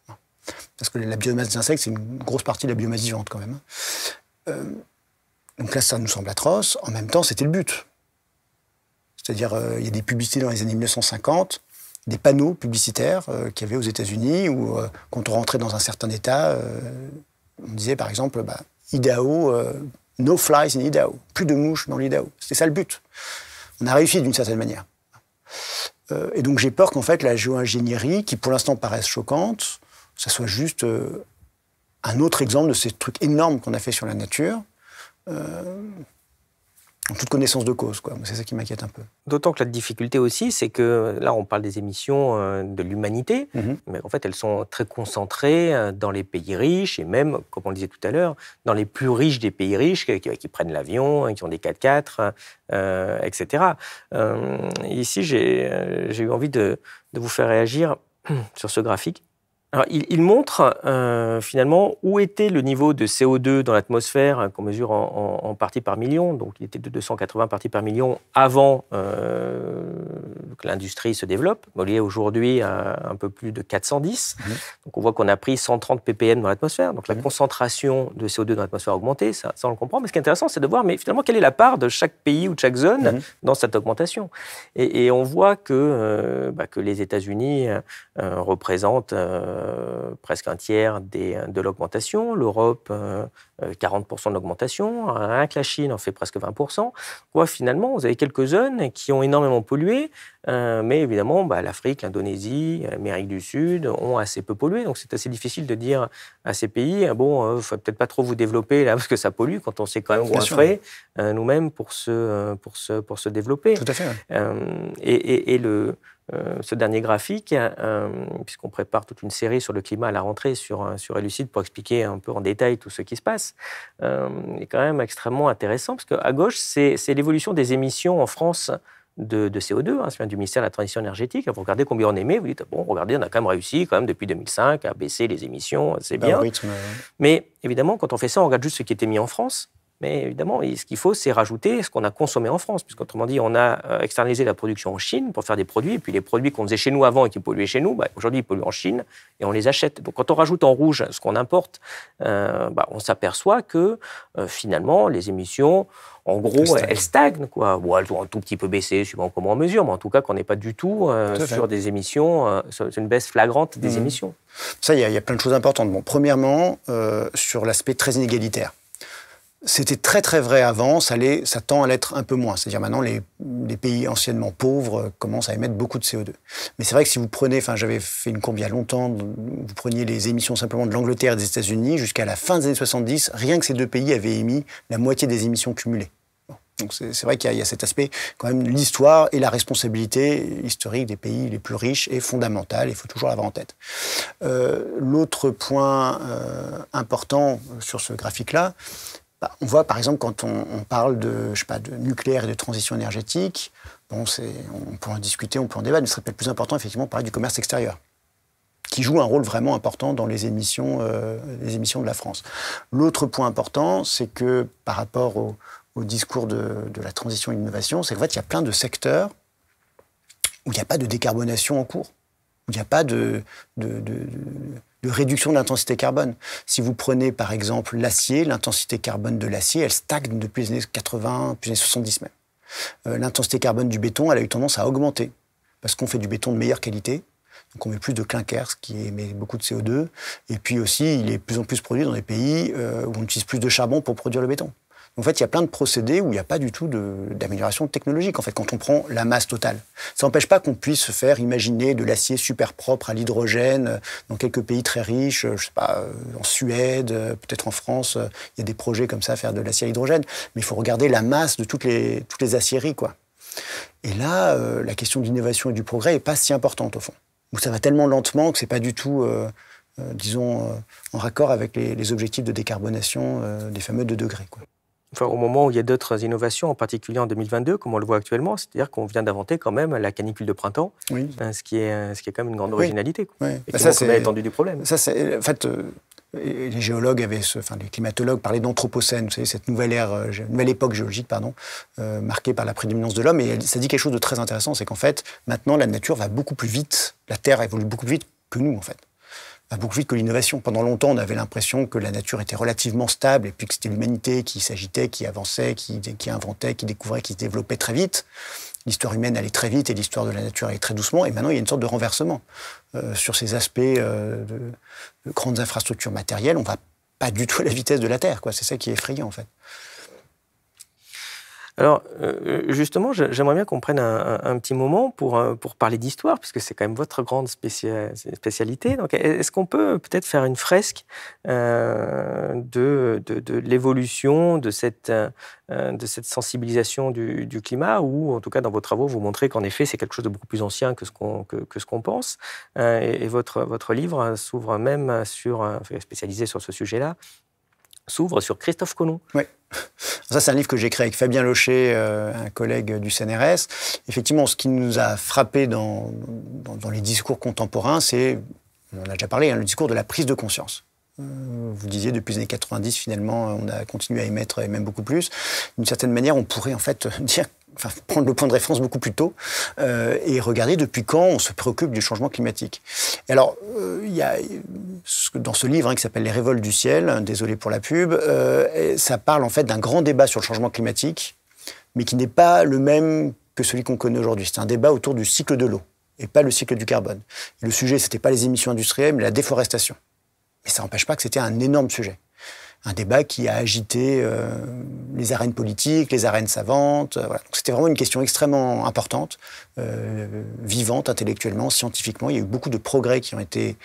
Parce que la biomasse des insectes, c'est une grosse partie de la biomasse vivante quand même. Donc là, ça nous semble atroce. En même temps, c'était le but. C'est-à-dire, il y a des publicités dans les années 1950, des panneaux publicitaires qu'il y avait aux États-Unis où, quand on rentrait dans un certain État, on disait par exemple, Idaho, no flies in Idaho, plus de mouches dans l'Idaho. C'était ça le but. On a réussi d'une certaine manière. Et donc j'ai peur qu'en fait la géo-ingénierie, qui pour l'instant paraisse choquante, ça soit juste un autre exemple de ces trucs énormes qu'on a fait sur la nature. En toute connaissance de cause, quoi. C'est ça qui m'inquiète un peu. D'autant que la difficulté aussi, c'est que là, on parle des émissions de l'humanité, mais en fait, elles sont très concentrées dans les pays riches et même, comme on le disait tout à l'heure, dans les plus riches des pays riches qui prennent l'avion, qui ont des 4x4, etc. Ici, j'ai eu envie de vous faire réagir sur ce graphique. Alors, il montre finalement où était le niveau de CO2 dans l'atmosphère qu'on mesure en parties par million. Donc, il était de 280 parties par million avant que l'industrie se développe. Il est aujourd'hui à un peu plus de 410. Donc, on voit qu'on a pris 130 ppm dans l'atmosphère. Donc, la concentration de CO2 dans l'atmosphère a augmenté. Ça, on le comprend. Mais ce qui est intéressant, c'est de voir mais finalement quelle est la part de chaque pays ou de chaque zone dans cette augmentation. Et on voit que les États-Unis représentent presque un tiers de l'augmentation, l'Europe 40% de l'augmentation, rien que la Chine en fait presque 20%. Quoi, finalement, vous avez quelques zones qui ont énormément pollué, mais évidemment, l'Afrique, l'Indonésie, l'Amérique du Sud ont assez peu pollué. Donc c'est assez difficile de dire à ces pays, il ne faut peut-être pas trop vous développer là parce que ça pollue quand on s'est quand même goinfré nous-mêmes pour se développer. Tout à fait. Ouais. Ce dernier graphique, puisqu'on prépare toute une série sur le climat à la rentrée sur Elucide pour expliquer un peu en détail tout ce qui se passe, est quand même extrêmement intéressant, parce qu'à gauche, c'est l'évolution des émissions en France de CO2, ça vient du ministère de la Transition énergétique. Vous regardez combien on émet, vous dites, bon, regardez, on a quand même réussi depuis 2005 à baisser les émissions, c'est bien. Mais évidemment, quand on fait ça, on regarde juste ce qui était mis en France. Mais évidemment, ce qu'il faut, c'est rajouter ce qu'on a consommé en France. Puisqu'autrement dit, on a externalisé la production en Chine pour faire des produits. Et puis les produits qu'on faisait chez nous avant et qui polluaient chez nous, aujourd'hui, ils polluent en Chine et on les achète. Donc quand on rajoute en rouge ce qu'on importe, on s'aperçoit que finalement, les émissions, en gros, elles stagnent, quoi. Bon, elles ont un tout petit peu baissé, suivant comment on mesure, mais en tout cas, qu'on n'est pas du tout sur des émissions, c'est une baisse flagrante des émissions. Ça, il y a plein de choses importantes. Bon, premièrement, sur l'aspect très inégalitaire. C'était très très vrai avant, ça tend à l'être un peu moins. C'est-à-dire maintenant, les pays anciennement pauvres commencent à émettre beaucoup de CO2. Mais c'est vrai que si vous prenez, j'avais fait une courbe il y a longtemps, vous preniez les émissions simplement de l'Angleterre et des États-Unis, jusqu'à la fin des années 70, rien que ces deux pays avaient émis la moitié des émissions cumulées. Donc c'est vrai qu'il y a cet aspect, quand même, l'histoire et la responsabilité historique des pays les plus riches est fondamentale, il faut toujours l'avoir en tête. L'autre point important sur ce graphique-là, on voit, par exemple, quand on parle de nucléaire et de transition énergétique, on peut en discuter, on peut en débattre, mais ce serait peut-être plus important, effectivement, de parler du commerce extérieur, qui joue un rôle vraiment important dans les émissions de la France. L'autre point important, c'est que, par rapport au discours de la transition et de l'innovation, c'est qu'en fait, il y a plein de secteurs où il n'y a pas de décarbonation en cours, où il n'y a pas de réduction de l'intensité carbone. Si vous prenez par exemple l'acier, l'intensité carbone de l'acier, elle stagne depuis les années 80, depuis les années 70 même. L'intensité carbone du béton, elle a eu tendance à augmenter parce qu'on fait du béton de meilleure qualité. Donc on met plus de clinker, ce qui émet beaucoup de CO2. Et puis aussi, il est de plus en plus produit dans des pays où on utilise plus de charbon pour produire le béton. En fait, il y a plein de procédés où il n'y a pas du tout d'amélioration technologique, en fait, quand on prend la masse totale. Ça n'empêche pas qu'on puisse faire imaginer de l'acier super propre à l'hydrogène dans quelques pays très riches, je ne sais pas, en Suède, peut-être en France, il y a des projets comme ça à faire de l'acier à hydrogène. Mais il faut regarder la masse de toutes les aciéries, quoi. Et là, la question de l'innovation et du progrès n'est pas si importante, au fond. Où ça va tellement lentement que ce n'est pas du tout, disons, en raccord avec les objectifs de décarbonation des fameux 2 degrés, quoi. Enfin, au moment où il y a d'autres innovations, en particulier en 2022, comme on le voit actuellement, c'est-à-dire qu'on vient d'inventer quand même la canicule de printemps, oui. Ce qui est quand même une grande originalité. Quoi. Oui. Et qui montre l'étendue du problème. Ça, en fait, les géologues les climatologues parlaient d'anthropocène, vous savez, cette nouvelle époque géologique, marquée par la prédominance de l'homme. Et ça dit quelque chose de très intéressant, c'est qu'en fait, maintenant, la nature va beaucoup plus vite, la Terre évolue beaucoup plus vite que nous, en fait. Va beaucoup plus vite que l'innovation. Pendant longtemps, on avait l'impression que la nature était relativement stable et puis que c'était l'humanité qui s'agitait, qui avançait, qui inventait, qui découvrait, qui se développait très vite. L'histoire humaine allait très vite et l'histoire de la nature allait très doucement. Et maintenant, il y a une sorte de renversement. Sur ces aspects de grandes infrastructures matérielles, on ne va pas du tout à la vitesse de la Terre, quoi. C'est ça qui est effrayant, en fait. Alors, justement, j'aimerais bien qu'on prenne un petit moment pour parler d'histoire, puisque c'est quand même votre grande spécialité. Donc, est-ce qu'on peut peut-être faire une fresque de l'évolution de cette sensibilisation du climat, ou en tout cas, dans vos travaux, vous montrez qu'en effet, c'est quelque chose de beaucoup plus ancien que ce qu'on pense. Et votre livre s'ouvre même spécialisé sur ce sujet-là, s'ouvre sur Christophe Colomb. Oui. Ça, c'est un livre que j'ai écrit avec Fabien Locher, un collègue du CNRS. Effectivement, ce qui nous a frappé dans les discours contemporains, c'est, on en a déjà parlé, le discours de la prise de conscience. Vous disiez, depuis les années 90, finalement, on a continué à émettre, et même beaucoup plus. D'une certaine manière, on pourrait en fait prendre le point de référence beaucoup plus tôt et regarder depuis quand on se préoccupe du changement climatique. Et alors, il y a dans ce livre qui s'appelle « Les révoltes du ciel », désolé pour la pub, ça parle en fait d'un grand débat sur le changement climatique, mais qui n'est pas le même que celui qu'on connaît aujourd'hui. C'est un débat autour du cycle de l'eau et pas le cycle du carbone. Et le sujet, c'était pas les émissions industrielles, mais la déforestation. Mais ça n'empêche pas que c'était un énorme sujet. Un débat qui a agité les arènes politiques, les arènes savantes. Voilà. Donc c'était vraiment une question extrêmement importante, vivante intellectuellement, scientifiquement. Il y a eu beaucoup de progrès qui ont été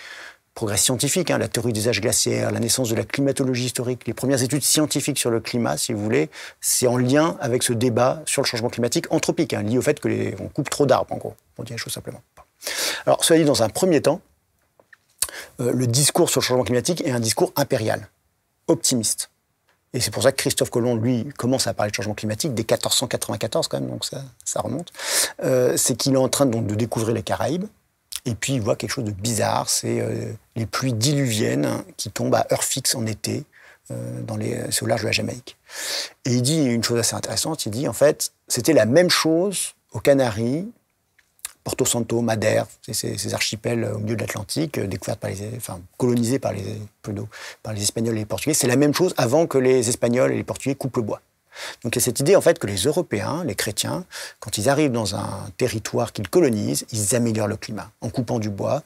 progrès scientifiques, la théorie des âges glaciaires, la naissance de la climatologie historique, les premières études scientifiques sur le climat, si vous voulez, c'est en lien avec ce débat sur le changement climatique anthropique, lié au fait qu'on coupe trop d'arbres, en gros, pour dire les choses simplement. Alors, cela dit, dans un premier temps, le discours sur le changement climatique est un discours impérial, optimiste. Et c'est pour ça que Christophe Colomb, lui, commence à parler de changement climatique dès 1494 quand même, donc ça remonte. C'est qu'il est en train donc, de découvrir les Caraïbes, et puis il voit quelque chose de bizarre, c'est les pluies diluviennes qui tombent à heure fixe en été, c'est au large de la Jamaïque. Et il dit une chose assez intéressante, il dit en fait, c'était la même chose aux Canaries, Porto Santo, Madère, ces archipels au milieu de l'Atlantique, colonisés par les Espagnols et les Portugais. C'est la même chose avant que les Espagnols et les Portugais coupent le bois. Donc il y a cette idée en fait que les Européens, les chrétiens, quand ils arrivent dans un territoire qu'ils colonisent, ils améliorent le climat en coupant du bois.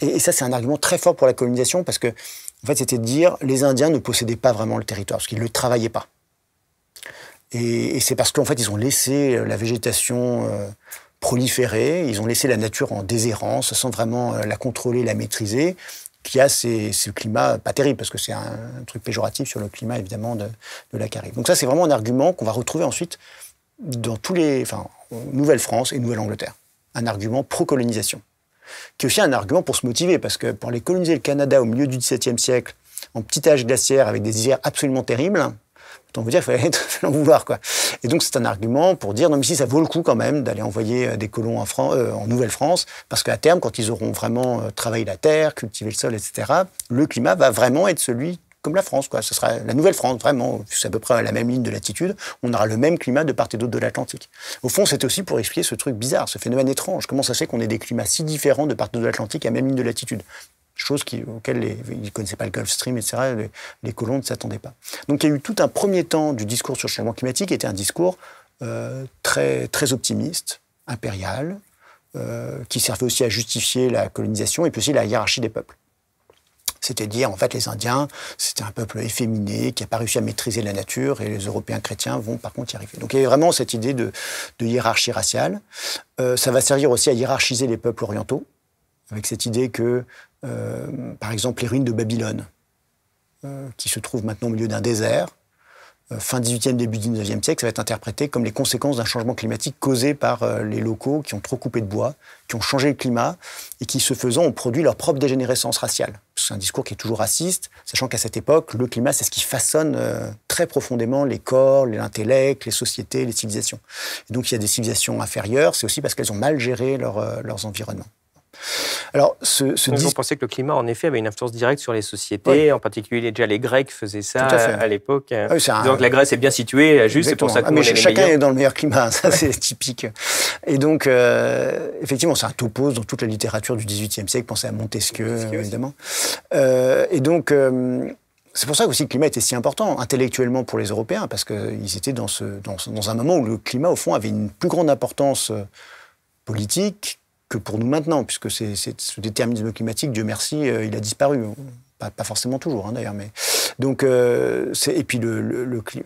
Et ça, c'est un argument très fort pour la colonisation parce que en fait, c'était de dire les Indiens ne possédaient pas vraiment le territoire parce qu'ils ne le travaillaient pas. Et c'est parce qu'en fait, ils ont laissé la végétation proliférer, ils ont laissé la nature en déshérence sans vraiment la contrôler, la maîtriser, qu'il y a ce climat pas terrible, parce que c'est un truc péjoratif sur le climat, évidemment, de la Caraïbe. Donc ça, c'est vraiment un argument qu'on va retrouver ensuite dans Nouvelle-France et Nouvelle-Angleterre. Un argument pro-colonisation, qui est aussi un argument pour se motiver, parce que pour aller coloniser le Canada au milieu du XVIIe siècle, en petit âge glaciaire, avec des hivers absolument terribles, autant vous dire qu'il fallait en vouloir, quoi. Et donc, c'est un argument pour dire, non, mais si ça vaut le coup quand même d'aller envoyer des colons en Nouvelle-France, parce qu'à terme, quand ils auront vraiment travaillé la terre, cultivé le sol, etc., le climat va vraiment être celui comme la France, quoi. Ce sera la Nouvelle-France, vraiment. C'est à peu près à la même ligne de latitude. On aura le même climat de part et d'autre de l'Atlantique. Au fond, c'était aussi pour expliquer ce truc bizarre, ce phénomène étrange. Comment ça se fait qu'on ait des climats si différents de part et d'autre de l'Atlantique à la même ligne de latitude? Chose auxquelles ils ne connaissaient pas le Gulf Stream, etc. Les colons ne s'attendaient pas. Donc il y a eu tout un premier temps du discours sur le changement climatique qui était un discours très, très optimiste, impérial, qui servait aussi à justifier la colonisation et puis aussi la hiérarchie des peuples. C'était dire, en fait, les Indiens, c'était un peuple efféminé qui n'a pas réussi à maîtriser la nature et les Européens chrétiens vont par contre y arriver. Donc il y avait vraiment cette idée de hiérarchie raciale. Ça va servir aussi à hiérarchiser les peuples orientaux, avec cette idée que, par exemple, les ruines de Babylone, qui se trouvent maintenant au milieu d'un désert, fin 18e, début 19e siècle, ça va être interprété comme les conséquences d'un changement climatique causé par les locaux qui ont trop coupé de bois, qui ont changé le climat et qui, ce faisant, ont produit leur propre dégénérescence raciale. C'est un discours qui est toujours raciste, sachant qu'à cette époque, le climat, c'est ce qui façonne très profondément les corps, l'intellect, les sociétés, les civilisations. Et donc, il y a des civilisations inférieures, c'est aussi parce qu'elles ont mal géré leurs environnements. Alors, vous pensez que le climat, en effet, avait une influence directe sur les sociétés, en particulier déjà les Grecs faisaient ça à l'époque. Oui, donc la Grèce est bien située, juste, c'est pour ça que nous, on est les chacun meilleurs. est dans le meilleur climat, ça c'est typique. Et donc, effectivement, c'est un topos dans toute la littérature du XVIIIe siècle, pensez à Montesquieu, évidemment. Et donc, c'est pour ça aussi que le climat était si important intellectuellement pour les Européens, parce qu'ils étaient dans un moment où le climat, au fond, avait une plus grande importance politique que pour nous maintenant, puisque ce déterminisme climatique, Dieu merci, il a disparu. Pas forcément toujours, d'ailleurs. Mais... Donc, et puis,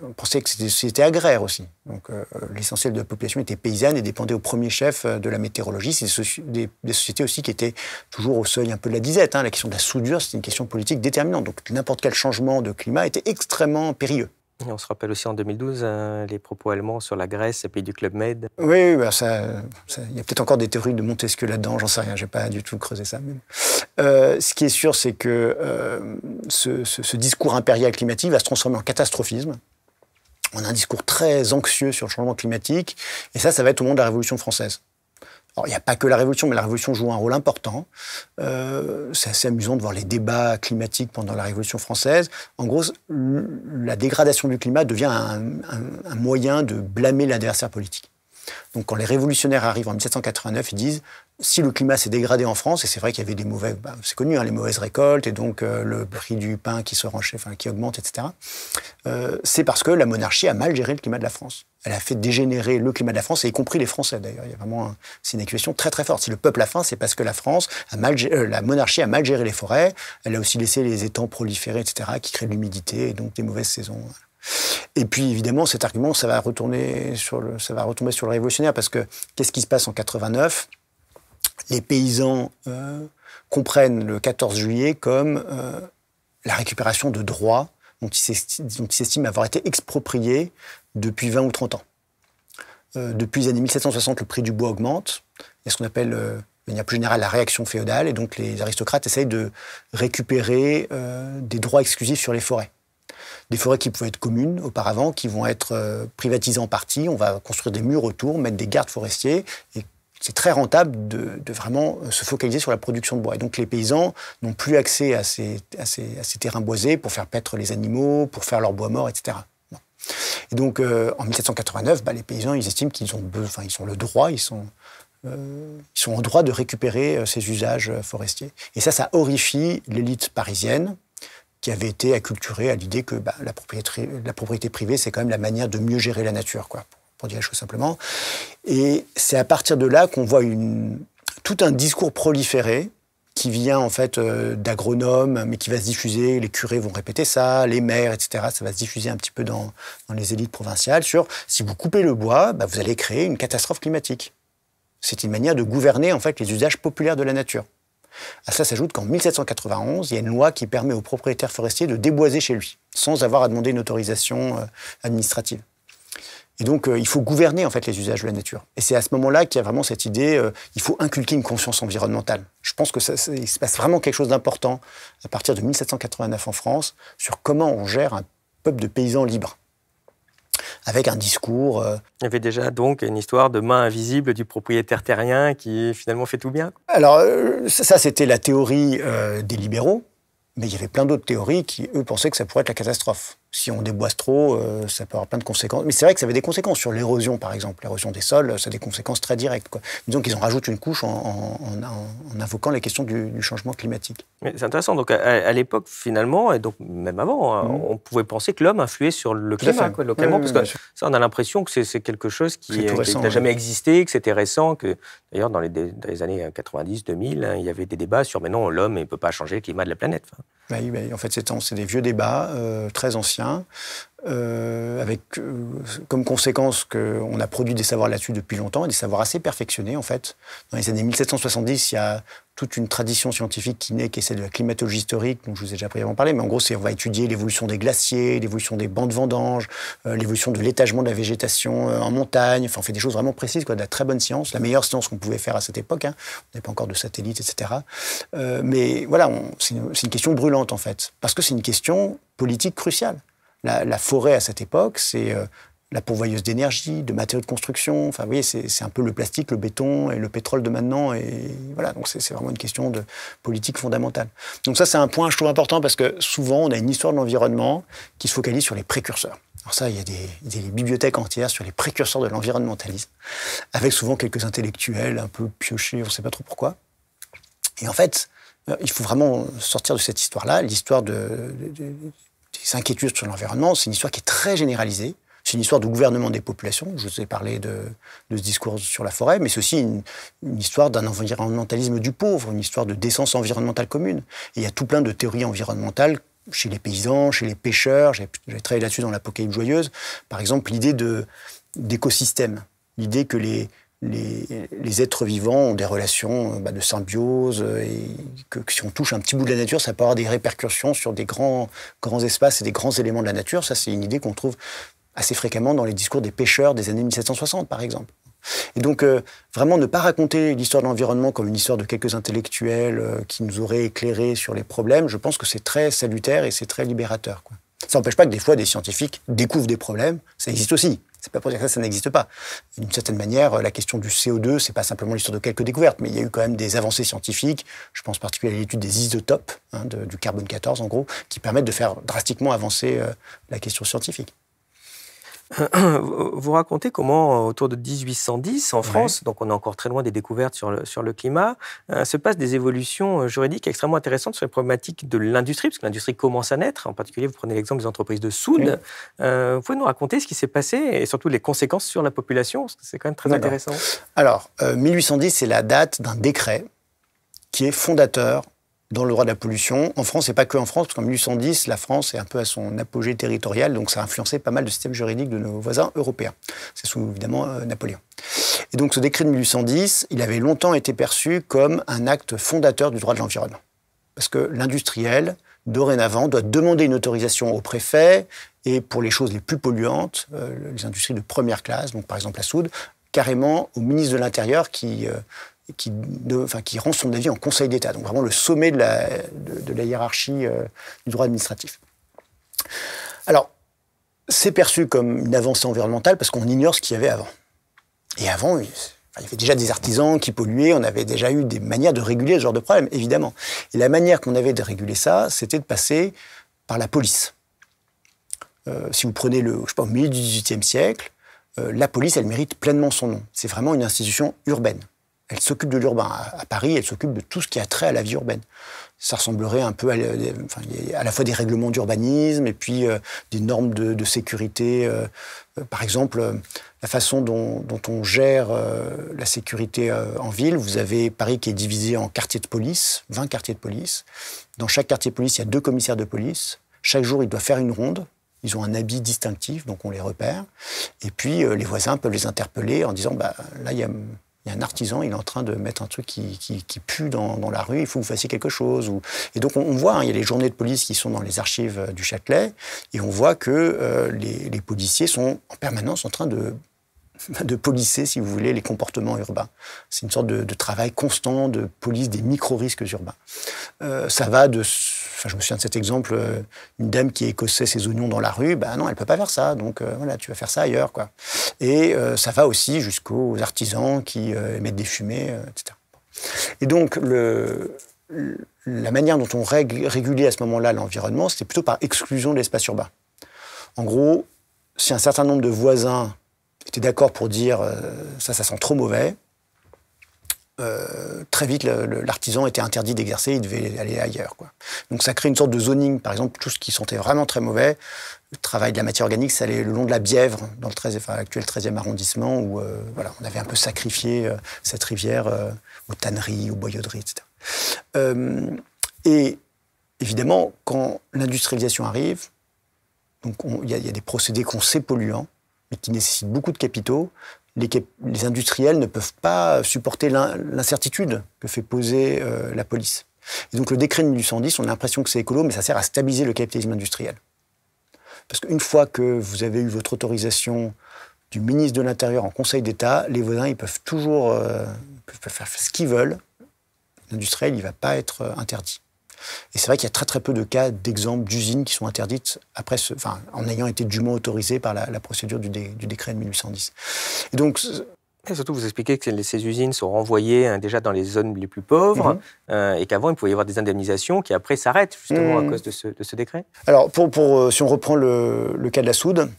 on pensait que c'était agraire aussi. Donc, l'essentiel de la population était paysanne et dépendait au premier chef de la météorologie. C'est des sociétés aussi qui étaient toujours au seuil un peu de la disette. La question de la soudure, c'était une question politique déterminante. Donc, n'importe quel changement de climat était extrêmement périlleux. Et on se rappelle aussi en 2012 les propos allemands sur la Grèce, pays du Club Med. Oui, il y a peut-être encore des théories de Montesquieu là-dedans, j'en sais rien, j'ai pas du tout creusé ça. Même. Ce qui est sûr, c'est que ce discours impérial climatique va se transformer en catastrophisme. On a un discours très anxieux sur le changement climatique, et ça va être au moment de la Révolution française. Alors, il n'y a pas que la Révolution, mais la Révolution joue un rôle important. C'est assez amusant de voir les débats climatiques pendant la Révolution française. En gros, la dégradation du climat devient un moyen de blâmer l'adversaire politique. Donc, quand les révolutionnaires arrivent en 1789, ils disent si le climat s'est dégradé en France, et c'est vrai qu'il y avait des c'est connu, les mauvaises récoltes, et donc le prix du pain qui qui augmente, etc. C'est parce que la monarchie a mal géré le climat de la France. Elle a fait dégénérer le climat de la France, et y compris les Français d'ailleurs. Il y a vraiment c'est une accusation très très forte. Si le peuple a faim, c'est parce que la monarchie a mal géré les forêts. Elle a aussi laissé les étangs proliférer, etc., qui créent de l'humidité et donc des mauvaises saisons. Et puis évidemment, cet argument, ça va retomber sur le révolutionnaire, parce que qu'est-ce qui se passe en 89 ? Les paysans comprennent le 14 juillet comme la récupération de droits dont ils s'estiment avoir été expropriés depuis 20 ou 30 ans. Depuis les années 1760, le prix du bois augmente. Il y a ce qu'on appelle, de manière plus générale, la réaction féodale. Et donc, les aristocrates essayent de récupérer des droits exclusifs sur les forêts. Des forêts qui pouvaient être communes auparavant, qui vont être privatisées en partie. On va construire des murs autour, mettre des gardes forestiers. Et c'est très rentable de vraiment se focaliser sur la production de bois. Et donc, les paysans n'ont plus accès à ces terrains boisés pour faire paître les animaux, pour faire leur bois mort, etc. Et donc, en 1789, les paysans, ils estiment qu'ils ont le droit, ils sont en droit de récupérer ces usages forestiers. Et ça horrifie l'élite parisienne, qui avait été acculturée à l'idée que la propriété privée, c'est quand même la manière de mieux gérer la nature, quoi, pour dire les choses simplement. Et c'est à partir de là qu'on voit tout un discours proliférer qui vient en fait d'agronomes, mais qui va se diffuser, les curés vont répéter ça, les maires, etc. Ça va se diffuser un petit peu dans les élites provinciales sur si vous coupez le bois, vous allez créer une catastrophe climatique. C'est une manière de gouverner en fait les usages populaires de la nature. À cela s'ajoute qu'en 1791, il y a une loi qui permet aux propriétaires forestiers de déboiser chez lui, sans avoir à demander une autorisation administrative. Et donc, il faut gouverner en fait les usages de la nature. Et c'est à ce moment-là qu'il y a vraiment cette idée, il faut inculquer une conscience environnementale. Je pense que il se passe vraiment quelque chose d'important à partir de 1789 en France sur comment on gère un peuple de paysans libres. Avec un discours... Il y avait déjà donc une histoire de main invisible du propriétaire terrien qui finalement fait tout bien. Alors, ça c'était la théorie des libéraux, mais il y avait plein d'autres théories qui, eux, pensaient que ça pourrait être la catastrophe. Si on déboise trop, ça peut avoir plein de conséquences. Mais c'est vrai que ça avait des conséquences sur l'érosion, par exemple. L'érosion des sols, ça a des conséquences très directes, quoi. Disons qu'ils en rajoutent une couche en invoquant les questions du changement climatique. Mais c'est intéressant. Donc, à l'époque, finalement, et donc même avant, on pouvait penser que l'homme influait sur le climat, localement, parce que ça, on a l'impression que c'est quelque chose qui n'a jamais existé, que c'était récent, que d'ailleurs, dans les années 90, 2000, il y avait des débats sur, mais non, l'homme ne peut pas changer le climat de la planète. En fait, c'est des vieux débats très anciens, avec comme conséquence qu'on a produit des savoirs là-dessus depuis longtemps, et des savoirs assez perfectionnés, en fait. Dans les années 1770, il y a toute une tradition scientifique qui naît, qui est celle de la climatologie historique, dont je vous ai déjà brièvement parlé, mais en gros, on va étudier l'évolution des glaciers, l'évolution des bancs de vendange, l'évolution de l'étagement de la végétation en montagne. Enfin, on fait des choses vraiment précises, de la très bonne science, la meilleure science qu'on pouvait faire à cette époque. On n'avait pas encore de satellites, etc. Mais voilà, c'est une question brûlante, en fait, parce que c'est une question politique cruciale. La forêt, à cette époque, c'est la pourvoyeuse d'énergie, de matériaux de construction. Enfin, vous voyez, c'est un peu le plastique, le béton et le pétrole de maintenant. Et voilà, donc c'est vraiment une question de politique fondamentale. Donc ça, c'est un point, je trouve, important, parce que souvent, on a une histoire de l'environnement qui se focalise sur les précurseurs. Alors ça, il y a des bibliothèques entières sur les précurseurs de l'environnementalisme, avec souvent quelques intellectuels un peu piochés, on ne sait pas trop pourquoi. Et en fait, il faut vraiment sortir de cette histoire-là, l'histoire des inquiétudes sur l'environnement. C'est une histoire qui est très généralisée. C'est une histoire de gouvernement des populations. Je vous ai parlé de ce discours sur la forêt, mais c'est aussi une histoire d'un environnementalisme du pauvre, une histoire de décence environnementale commune. Et il y a tout plein de théories environnementales chez les paysans, chez les pêcheurs. J'ai travaillé là-dessus dans l'Apocalypse joyeuse. Par exemple, l'idée d'écosystème, l'idée que les êtres vivants ont des relations de symbiose, et que si on touche un petit bout de la nature, ça peut avoir des répercussions sur des grands espaces et des grands éléments de la nature. Ça, c'est une idée qu'on trouve assez fréquemment dans les discours des pêcheurs des années 1760, par exemple. Et donc, vraiment ne pas raconter l'histoire de l'environnement comme une histoire de quelques intellectuels qui nous auraient éclairés sur les problèmes, je pense que c'est très salutaire et c'est très libérateur, quoi. Ça n'empêche pas que des fois, des scientifiques découvrent des problèmes. Ça existe aussi. C'est pas pour dire que ça n'existe pas. D'une certaine manière, la question du CO2, c'est pas simplement l'histoire de quelques découvertes, mais il y a eu quand même des avancées scientifiques. Je pense particulièrement à l'étude des isotopes, du carbone 14 en gros, qui permettent de faire drastiquement avancer la question scientifique. Vous racontez comment, autour de 1810, en France, donc on est encore très loin des découvertes sur le climat, se passent des évolutions juridiques extrêmement intéressantes sur les problématiques de l'industrie, parce que l'industrie commence à naître. En particulier, vous prenez l'exemple des entreprises de soude. Vous pouvez nous raconter ce qui s'est passé et surtout les conséquences sur la population, parce que c'est quand même très intéressant. Alors, 1810, c'est la date d'un décret qui est fondateur dans le droit de la pollution, en France, et pas que en France, parce qu'en 1810, la France est un peu à son apogée territorial, donc ça a influencé pas mal de systèmes juridiques de nos voisins européens. C'est sous, évidemment, Napoléon. Et donc ce décret de 1810, il avait longtemps été perçu comme un acte fondateur du droit de l'environnement. Parce que l'industriel, dorénavant, doit demander une autorisation au préfet, et pour les choses les plus polluantes, les industries de première classe, donc par exemple la soude, carrément au ministre de l'Intérieur qui rend son avis en Conseil d'État. Donc vraiment le sommet de la hiérarchie du droit administratif. Alors, c'est perçu comme une avancée environnementale parce qu'on ignore ce qu'il y avait avant. Et avant, il y avait déjà des artisans qui polluaient, on avait déjà eu des manières de réguler ce genre de problème, évidemment. Et la manière qu'on avait de réguler ça, c'était de passer par la police. Si vous prenez au milieu du XVIIIe siècle, la police, elle mérite pleinement son nom. C'est vraiment une institution urbaine. Elle s'occupe de l'urbain. À Paris, elle s'occupe de tout ce qui a trait à la vie urbaine. Ça ressemblerait un peu à la fois des règlements d'urbanisme et puis des normes de sécurité. Par exemple, la façon dont on gère la sécurité en ville. Vous avez Paris qui est divisé en quartiers de police, 20 quartiers de police. Dans chaque quartier de police, il y a 2 commissaires de police. Chaque jour, ils doivent faire une ronde. Ils ont un habit distinctif, donc on les repère. Et puis, les voisins peuvent les interpeller en disant là, il y a un artisan, il est en train de mettre un truc qui pue dans la rue, il faut que vous fassiez quelque chose. Et donc, on voit, il y a les journées de police qui sont dans les archives du Châtelet, et on voit que les policiers sont en permanence en train de policer, si vous voulez, les comportements urbains. C'est une sorte de travail constant de police des micro-risques urbains. Ça va je me souviens de cet exemple, une dame qui écossait ses oignons dans la rue, non, elle ne peut pas faire ça, donc voilà, tu vas faire ça ailleurs, quoi. Et ça va aussi jusqu'aux artisans qui émettent des fumées, etc. Et donc, la manière dont on régulait à ce moment-là l'environnement, c'était plutôt par exclusion de l'espace urbain. En gros, si un certain nombre de voisins étaient d'accord pour dire ça sent trop mauvais, très vite, l'artisan était interdit d'exercer, il devait aller ailleurs, quoi. Donc ça crée une sorte de zoning. Par exemple, tout ce qui sentait vraiment très mauvais, le travail de la matière organique, ça allait le long de la Bièvre, dans l'actuel 13e arrondissement, où on avait un peu sacrifié cette rivière aux tanneries, aux boyauderies, etc. Et évidemment, quand l'industrialisation arrive, donc il y a des procédés qu'on sait polluants, mais qui nécessitent beaucoup de capitaux. Les industriels ne peuvent pas supporter l'incertitude que fait poser la police. Et donc le décret de 1810, on a l'impression que c'est écolo, mais ça sert à stabiliser le capitalisme industriel. Parce qu'une fois que vous avez eu votre autorisation du ministre de l'Intérieur en Conseil d'État, les voisins, ils peuvent toujours peuvent faire ce qu'ils veulent. L'industriel, il ne va pas être interdit. Et c'est vrai qu'il y a très très peu de cas d'exemples d'usines qui sont interdites après en ayant été dûment autorisées par la procédure du décret de 1810. Et donc... Et surtout, vous expliquez que ces usines sont renvoyées déjà dans les zones les plus pauvres et qu'avant, il pouvait y avoir des indemnisations qui après s'arrêtent justement à cause de ce décret. Alors, si on reprend le cas de la soude,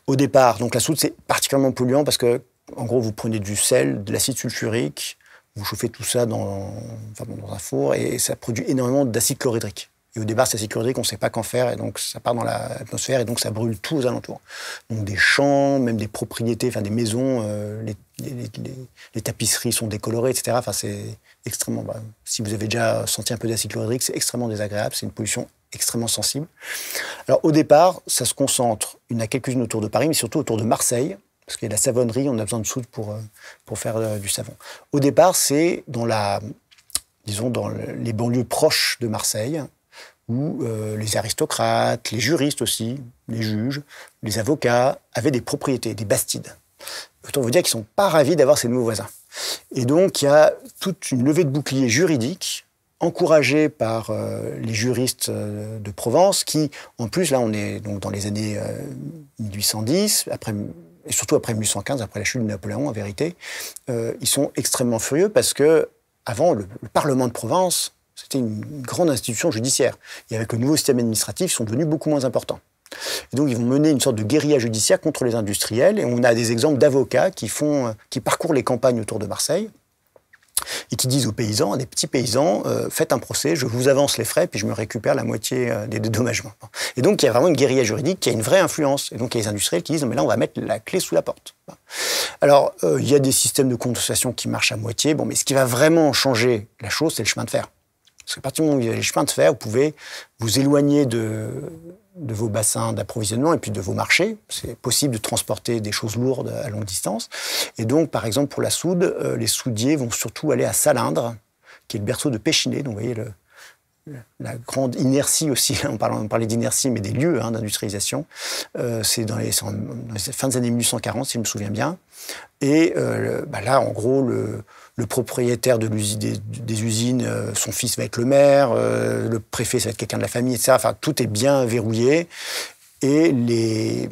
au départ, donc la soude, c'est particulièrement polluant parce que, en gros, vous prenez du sel, de l'acide sulfurique, vous chauffez tout ça dans un four et ça produit énormément d'acide chlorhydrique. Et au départ, cet acide chlorhydrique, on ne sait pas qu'en faire, et donc ça part dans l'atmosphère, et donc ça brûle tout aux alentours. Donc des champs, même des propriétés, des maisons, les tapisseries sont décolorées, etc. Enfin, c'est extrêmement... si vous avez déjà senti un peu d'acide chlorhydrique, c'est extrêmement désagréable, c'est une pollution extrêmement sensible. Alors au départ, ça se concentre, il y en a quelques-unes autour de Paris, mais surtout autour de Marseille, parce qu'il y a la savonnerie, on a besoin de soude pour faire du savon. Au départ, c'est dans les banlieues proches de Marseille, où les aristocrates, les juristes aussi, les juges, les avocats avaient des propriétés, des bastides. Autant vous dire qu'ils ne sont pas ravis d'avoir ces nouveaux voisins. Et donc, il y a toute une levée de boucliers juridique encouragée par les juristes de Provence qui, en plus, là, on est donc dans les années 1810, et surtout après 1815, après la chute de Napoléon, en vérité, ils sont extrêmement furieux parce que avant, le Parlement de Provence, c'était une grande institution judiciaire. Et avec le nouveau système administratif, ils sont devenus beaucoup moins importants. Et donc, ils vont mener une sorte de guérilla judiciaire contre les industriels. Et on a des exemples d'avocats qui parcourent les campagnes autour de Marseille et qui disent aux paysans, à des petits paysans, faites un procès, je vous avance les frais, puis je me récupère la moitié des dédommagements. Et donc, il y a vraiment une guérilla juridique qui a une vraie influence. Et donc, il y a les industriels qui disent, non, mais là, on va mettre la clé sous la porte. Alors, il y a des systèmes de compensation qui marchent à moitié. Bon, mais ce qui va vraiment changer la chose, c'est le chemin de fer. Parce qu'à partir du moment où vous avez les chemins de fer, vous pouvez vous éloigner de vos bassins d'approvisionnement et puis de vos marchés. C'est possible de transporter des choses lourdes à longue distance. Et donc, par exemple, pour la soude, les soudiers vont surtout aller à Salindre, qui est le berceau de Péchinet. Donc, vous voyez la grande inertie aussi. On parlait d'inertie, mais des lieux d'industrialisation. C'est dans les fins des années 1840, si je me souviens bien. Et là, en gros, le propriétaire des usines, son fils va être le maire, le préfet, ça va être quelqu'un de la famille, etc. Enfin, tout est bien verrouillé. Et les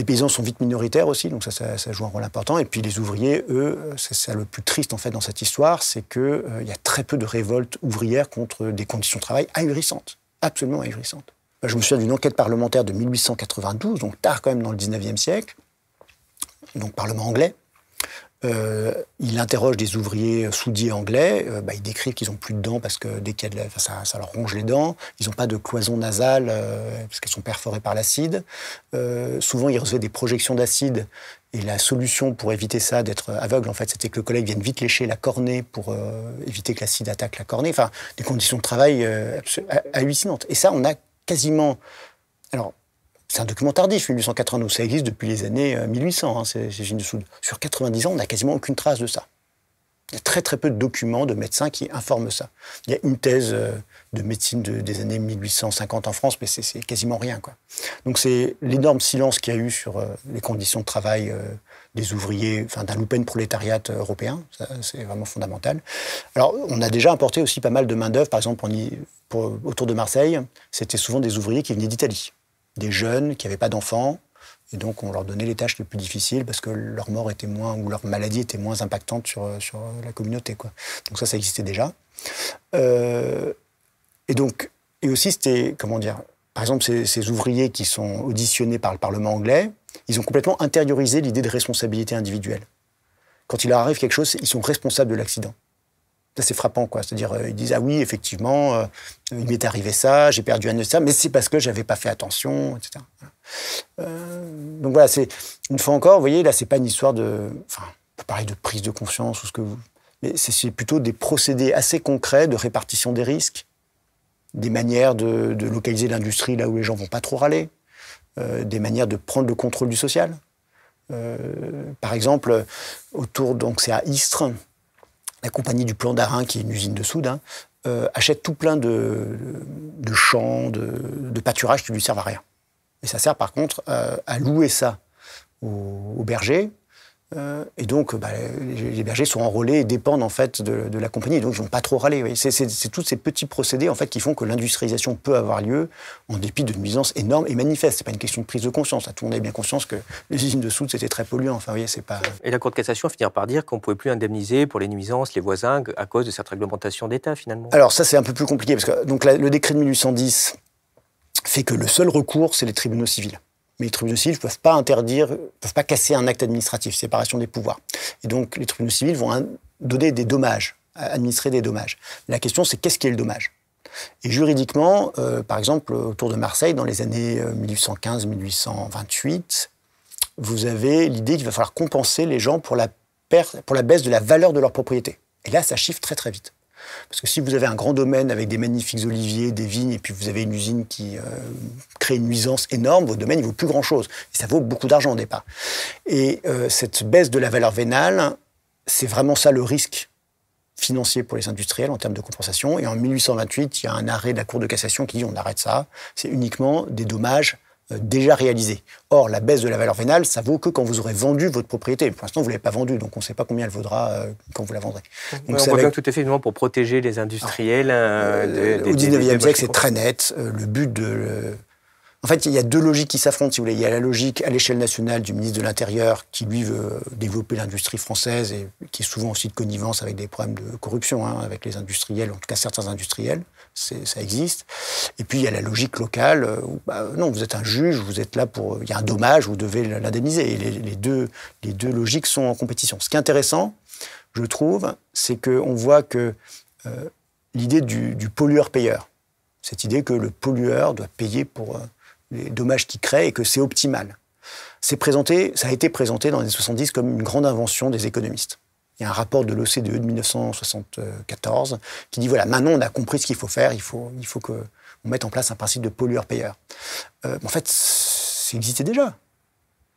paysans sont vite minoritaires aussi, donc ça joue un rôle important. Et puis les ouvriers, eux, c'est ça le plus triste en fait dans cette histoire, c'est qu'il y a très peu de révoltes ouvrières contre des conditions de travail ahurissantes, absolument ahurissantes. Je me souviens d'une enquête parlementaire de 1892, donc tard quand même dans le 19e siècle, donc Parlement anglais. Il interroge des ouvriers soudiers anglais. Ils décrivent qu'ils n'ont plus de dents parce que dès qu'il y a ça leur ronge les dents. Ils n'ont pas de cloison nasale parce qu'elles sont perforées par l'acide. Souvent, ils recevaient des projections d'acide. Et la solution pour éviter ça, d'être aveugle, en fait, c'était que le collègue vienne vite lécher la cornée pour éviter que l'acide attaque la cornée. Enfin, des conditions de travail hallucinantes. Et ça, on a quasiment... Alors, c'est un document tardif, 1892. Ça existe depuis les années 1800, ces usines de soude. Sur 90 ans, on n'a quasiment aucune trace de ça. Il y a très très peu de documents de médecins qui informent ça. Il y a une thèse de médecine des années 1850 en France, mais c'est quasiment rien, quoi. Donc c'est l'énorme silence qu'il y a eu sur les conditions de travail des ouvriers, d'un lumpenprolétariat européen. Ça, c'est vraiment fondamental. Alors, on a déjà importé aussi pas mal de main-d'œuvre. Par exemple, autour de Marseille, c'était souvent des ouvriers qui venaient d'Italie. Des jeunes qui n'avaient pas d'enfants, et donc on leur donnait les tâches les plus difficiles parce que leur mort était moins, ou leur maladie était moins impactante sur la communauté, quoi. Donc ça existait déjà. Et aussi, c'était, par exemple, ces ouvriers qui sont auditionnés par le Parlement anglais, ils ont complètement intériorisé l'idée de responsabilité individuelle. Quand il leur arrive quelque chose, ils sont responsables de l'accident. Ça, c'est frappant, quoi. C'est-à-dire, ils disent, ah oui, effectivement, il m'est arrivé ça, j'ai perdu un de ça, mais c'est parce que j'avais pas fait attention, etc. Donc voilà, une fois encore, vous voyez, là, c'est pas une histoire on peut parler de prise de conscience ou ce que vous... Mais c'est plutôt des procédés assez concrets de répartition des risques des manières de localiser l'industrie là où les gens vont pas trop râler, des manières de prendre le contrôle du social. Par exemple, donc c'est à Istres, la compagnie du Plan d'Arin, qui est une usine de soude, achète tout plein de champs, de pâturages qui lui servent à rien. Et ça sert par contre à louer ça aux bergers. Et donc, les bergers sont enrôlés et dépendent en fait de la compagnie. Donc, ils ne vont pas trop râler. Oui. C'est tous ces petits procédés en fait qui font que l'industrialisation peut avoir lieu en dépit de nuisances énormes et manifestes. C'est pas une question de prise de conscience. Tout le monde avait bien conscience que les usines de soude c'était très polluant. Enfin, vous voyez, c'est pas. Et la Cour de cassation finira par dire qu'on ne pouvait plus indemniser pour les nuisances les voisins à cause de cette réglementation d'État finalement. Alors ça, c'est un peu plus compliqué parce que donc le décret de 1810 fait que le seul recours, c'est les tribunaux civils. Mais les tribunaux civils ne peuvent pas interdire, peuvent pas casser un acte administratif, séparation des pouvoirs. Et donc, les tribunaux civils vont donner des dommages, administrer des dommages. La question, c'est qu'est-ce qui est le dommage ? Et juridiquement, par exemple, autour de Marseille, dans les années 1815-1828, vous avez l'idée qu'il va falloir compenser les gens pour la baisse de la valeur de leur propriété. Et là, ça chiffre très très vite. Parce que si vous avez un grand domaine avec des magnifiques oliviers, des vignes, et puis vous avez une usine qui crée une nuisance énorme, votre domaine ne vaut plus grand-chose. Et ça vaut beaucoup d'argent au départ. Et cette baisse de la valeur vénale, c'est vraiment ça le risque financier pour les industriels en termes de compensation. Et en 1828, il y a un arrêt de la Cour de cassation qui dit on arrête ça. C'est uniquement des dommages déjà réalisés. Or, la baisse de la valeur vénale, ça vaut que quand vous aurez vendu votre propriété. Pour l'instant, vous ne l'avez pas vendue, donc on ne sait pas combien elle vaudra quand vous la vendrez. Donc, on voit bien que tout est fait évidemment pour protéger les industriels. Au 19e siècle, c'est très net. Le but de... En fait, il y a deux logiques qui s'affrontent, si vous voulez. Il y a la logique à l'échelle nationale du ministre de l'Intérieur qui, lui, veut développer l'industrie française et qui est souvent aussi de connivence avec des problèmes de corruption, avec les industriels, en tout cas certains industriels. Ça existe. Et puis, il y a la logique locale où, non, vous êtes un juge, vous êtes là pour... Il y a un dommage, vous devez l'indemniser. Et les deux logiques sont en compétition. Ce qui est intéressant, je trouve, c'est qu'on voit que l'idée du pollueur-payeur, cette idée que le pollueur doit payer pour... les dommages qu'il crée et que c'est optimal. Ça a été présenté dans les années 70 comme une grande invention des économistes. Il y a un rapport de l'OCDE de 1974 qui dit voilà, maintenant on a compris ce qu'il faut faire, il faut qu'on mette en place un principe de pollueur-payeur. En fait, ça existait déjà.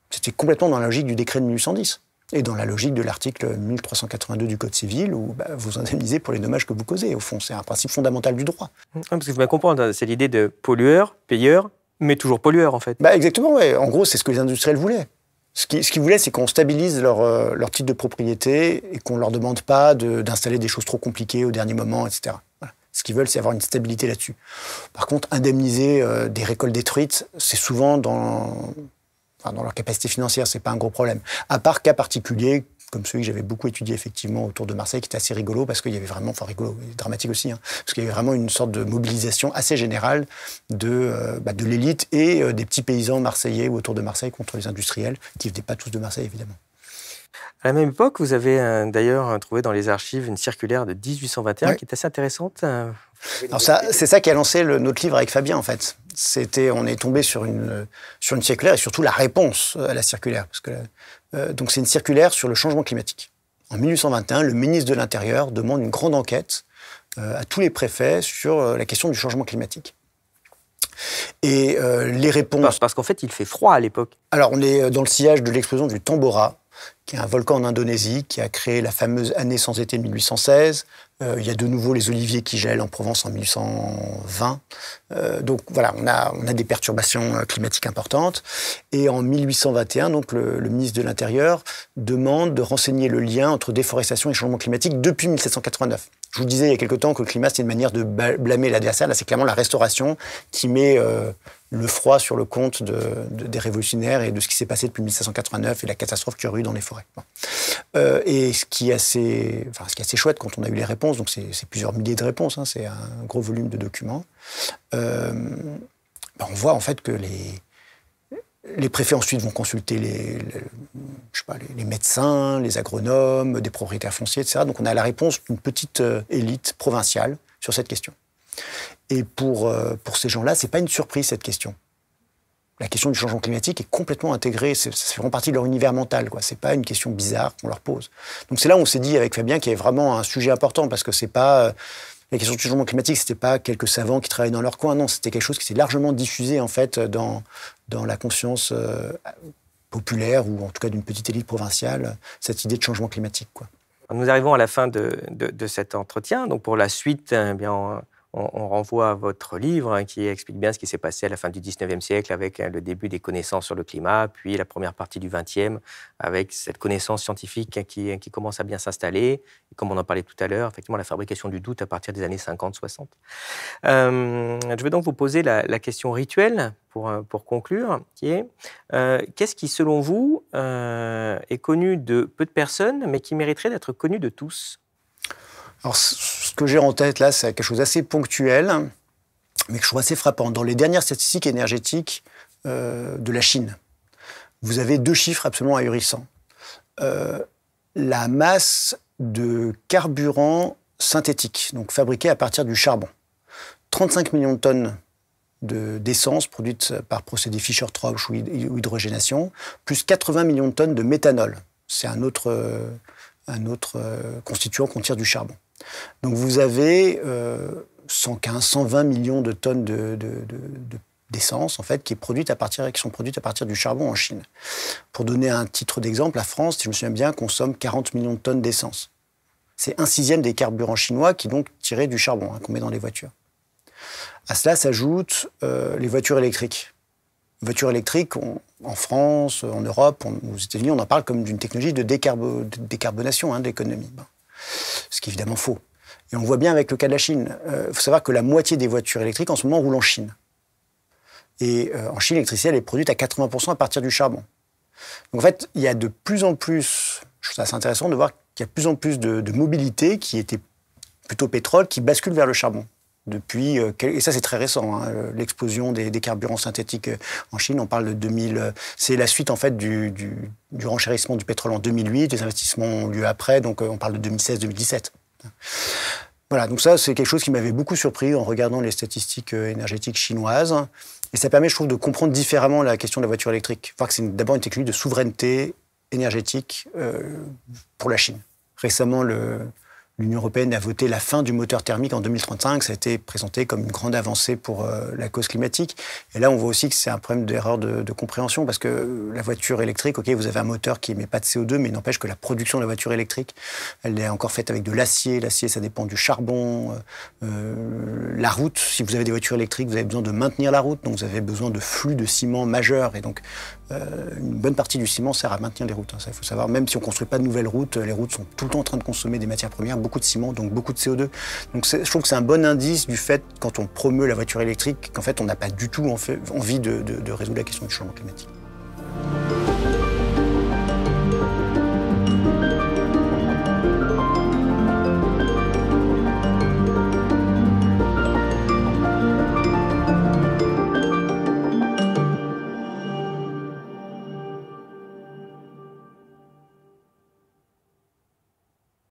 C'était complètement dans la logique du décret de 1810 et dans la logique de l'article 1382 du Code civil où vous indemnisez pour les dommages que vous causez. Au fond, c'est un principe fondamental du droit. Parce que vous bien comprendre, c'est l'idée de pollueur-payeur, mais toujours pollueur, en fait. Exactement, ouais. En gros, c'est ce que les industriels voulaient. Ce qu'ils voulaient, c'est qu'on stabilise leur titre de propriété et qu'on ne leur demande pas d'installer des choses trop compliquées au dernier moment, etc. Voilà. Ce qu'ils veulent, c'est avoir une stabilité là-dessus. Par contre, indemniser des récoltes détruites, c'est souvent dans leur capacité financière, c'est pas un gros problème. À part cas particuliers, comme celui que j'avais beaucoup étudié effectivement autour de Marseille, qui était assez rigolo, parce qu'il y avait vraiment, rigolo et dramatique aussi, parce qu'il y avait vraiment une sorte de mobilisation assez générale de l'élite et des petits paysans marseillais ou autour de Marseille contre les industriels, qui ne venaient pas tous de Marseille évidemment. À la même époque, vous avez d'ailleurs trouvé dans les archives une circulaire de 1821 qui est assez intéressante. Alors c'est ça qui a lancé notre livre avec Fabien en fait. On est tombé sur une circulaire et surtout la réponse à la circulaire. Parce que, donc c'est une circulaire sur le changement climatique. En 1821, le ministre de l'Intérieur demande une grande enquête à tous les préfets sur la question du changement climatique. Et les réponses... Parce qu'en fait, il fait froid à l'époque. Alors on est dans le sillage de l'explosion du Tambora, qui est un volcan en Indonésie, qui a créé la fameuse année sans été 1816. Il y a de nouveau les oliviers qui gèlent en Provence en 1820. Donc voilà, on a des perturbations climatiques importantes. Et en 1821, donc, le ministre de l'Intérieur demande de renseigner le lien entre déforestation et changement climatique depuis 1789. Je vous disais il y a quelque temps que le climat, c'est une manière de blâmer l'adversaire. Là, c'est clairement la Restauration qui met le froid sur le compte des révolutionnaires et de ce qui s'est passé depuis 1789 et la catastrophe qu'il y a eu dans les forêts. Bon. Et ce qui est assez chouette quand on a eu les réponses, donc c'est plusieurs milliers de réponses, c'est un gros volume de documents, on voit en fait que les préfets ensuite vont consulter les médecins, les agronomes, des propriétaires fonciers, etc. Donc on a la réponse d'une petite élite provinciale sur cette question. Et pour ces gens-là, c'est pas une surprise cette question. La question du changement climatique est complètement intégrée, ça fait vraiment partie de leur univers mental, quoi. C'est pas une question bizarre qu'on leur pose. Donc c'est là où on s'est dit avec Fabien qu'il y avait vraiment un sujet important parce que c'est pas La question du changement climatique, c'était pas quelques savants qui travaillaient dans leur coin, non, c'était quelque chose qui s'est largement diffusé en fait dans la conscience populaire ou en tout cas d'une petite élite provinciale, cette idée de changement climatique, quoi. Nous arrivons à la fin de cet entretien. Donc pour la suite, eh bien, on renvoie à votre livre qui explique bien ce qui s'est passé à la fin du 19e siècle avec le début des connaissances sur le climat, puis la première partie du 20e avec cette connaissance scientifique qui commence à bien s'installer. Et comme on en parlait tout à l'heure, effectivement, la fabrication du doute à partir des années 50-60. Je vais donc vous poser la question rituelle pour conclure, qui est qu'est-ce qui, selon vous, est connu de peu de personnes, mais qui mériterait d'être connu de tous ? Alors, ce que j'ai en tête, là, c'est quelque chose d'assez ponctuel, mais que je trouve assez frappant. Dans les dernières statistiques énergétiques de la Chine, vous avez 2 chiffres absolument ahurissants. La masse de carburant synthétique, donc fabriqué à partir du charbon. 35 millions de tonnes d'essence produite par procédé Fischer-Tropsch ou hydrogénation, plus 80 millions de tonnes de méthanol. C'est un autre constituant qu'on tire du charbon. Donc vous avez 115, 120 millions de tonnes d'essence en fait, qui sont produites à partir du charbon en Chine. Pour donner un titre d'exemple, la France, si je me souviens bien, consomme 40 millions de tonnes d'essence. C'est 1/6 des carburants chinois qui donc tirés du charbon, qu'on met dans les voitures. À cela s'ajoutent les voitures électriques. Les voitures électriques, en France, en Europe, aux États-Unis, on en parle comme d'une technologie de décarbonation de l'économie. Bon. Ce qui est évidemment faux. Et on voit bien avec le cas de la Chine. Il faut savoir que la moitié des voitures électriques en ce moment roulent en Chine. Et en Chine, l'électricité elle est produite à 80% à partir du charbon. Donc en fait, il y a de plus en plus, je trouve ça assez intéressant de voir qu'il y a de plus en plus de mobilité qui était plutôt pétrole, qui bascule vers le charbon. Depuis, et ça c'est très récent, l'explosion des carburants synthétiques en Chine, on parle de 2000, c'est la suite en fait du renchérissement du pétrole en 2008, les investissements ont lieu après, donc on parle de 2016-2017. Voilà, donc ça c'est quelque chose qui m'avait beaucoup surpris en regardant les statistiques énergétiques chinoises, et ça permet je trouve de comprendre différemment la question de la voiture électrique, voir que c'est d'abord une technologie de souveraineté énergétique pour la Chine. Récemment, l'Union européenne a voté la fin du moteur thermique en 2035. Ça a été présenté comme une grande avancée pour la cause climatique. Et là, on voit aussi que c'est un problème d'erreur de compréhension parce que la voiture électrique, ok, vous avez un moteur qui émet pas de CO2, mais il n'empêche que la production de la voiture électrique, elle est encore faite avec de l'acier. L'acier, ça dépend du charbon. La route, si vous avez des voitures électriques, vous avez besoin de maintenir la route. Donc, vous avez besoin de flux de ciment majeurs. Et donc, une bonne partie du ciment sert à maintenir les routes. Ça, il faut savoir, même si on ne construit pas de nouvelles routes, les routes sont tout le temps en train de consommer des matières premières, beaucoup de ciment, donc beaucoup de CO2. Donc je trouve que c'est un bon indice du fait, quand on promeut la voiture électrique, qu'en fait on n'a pas du tout envie de résoudre la question du changement climatique.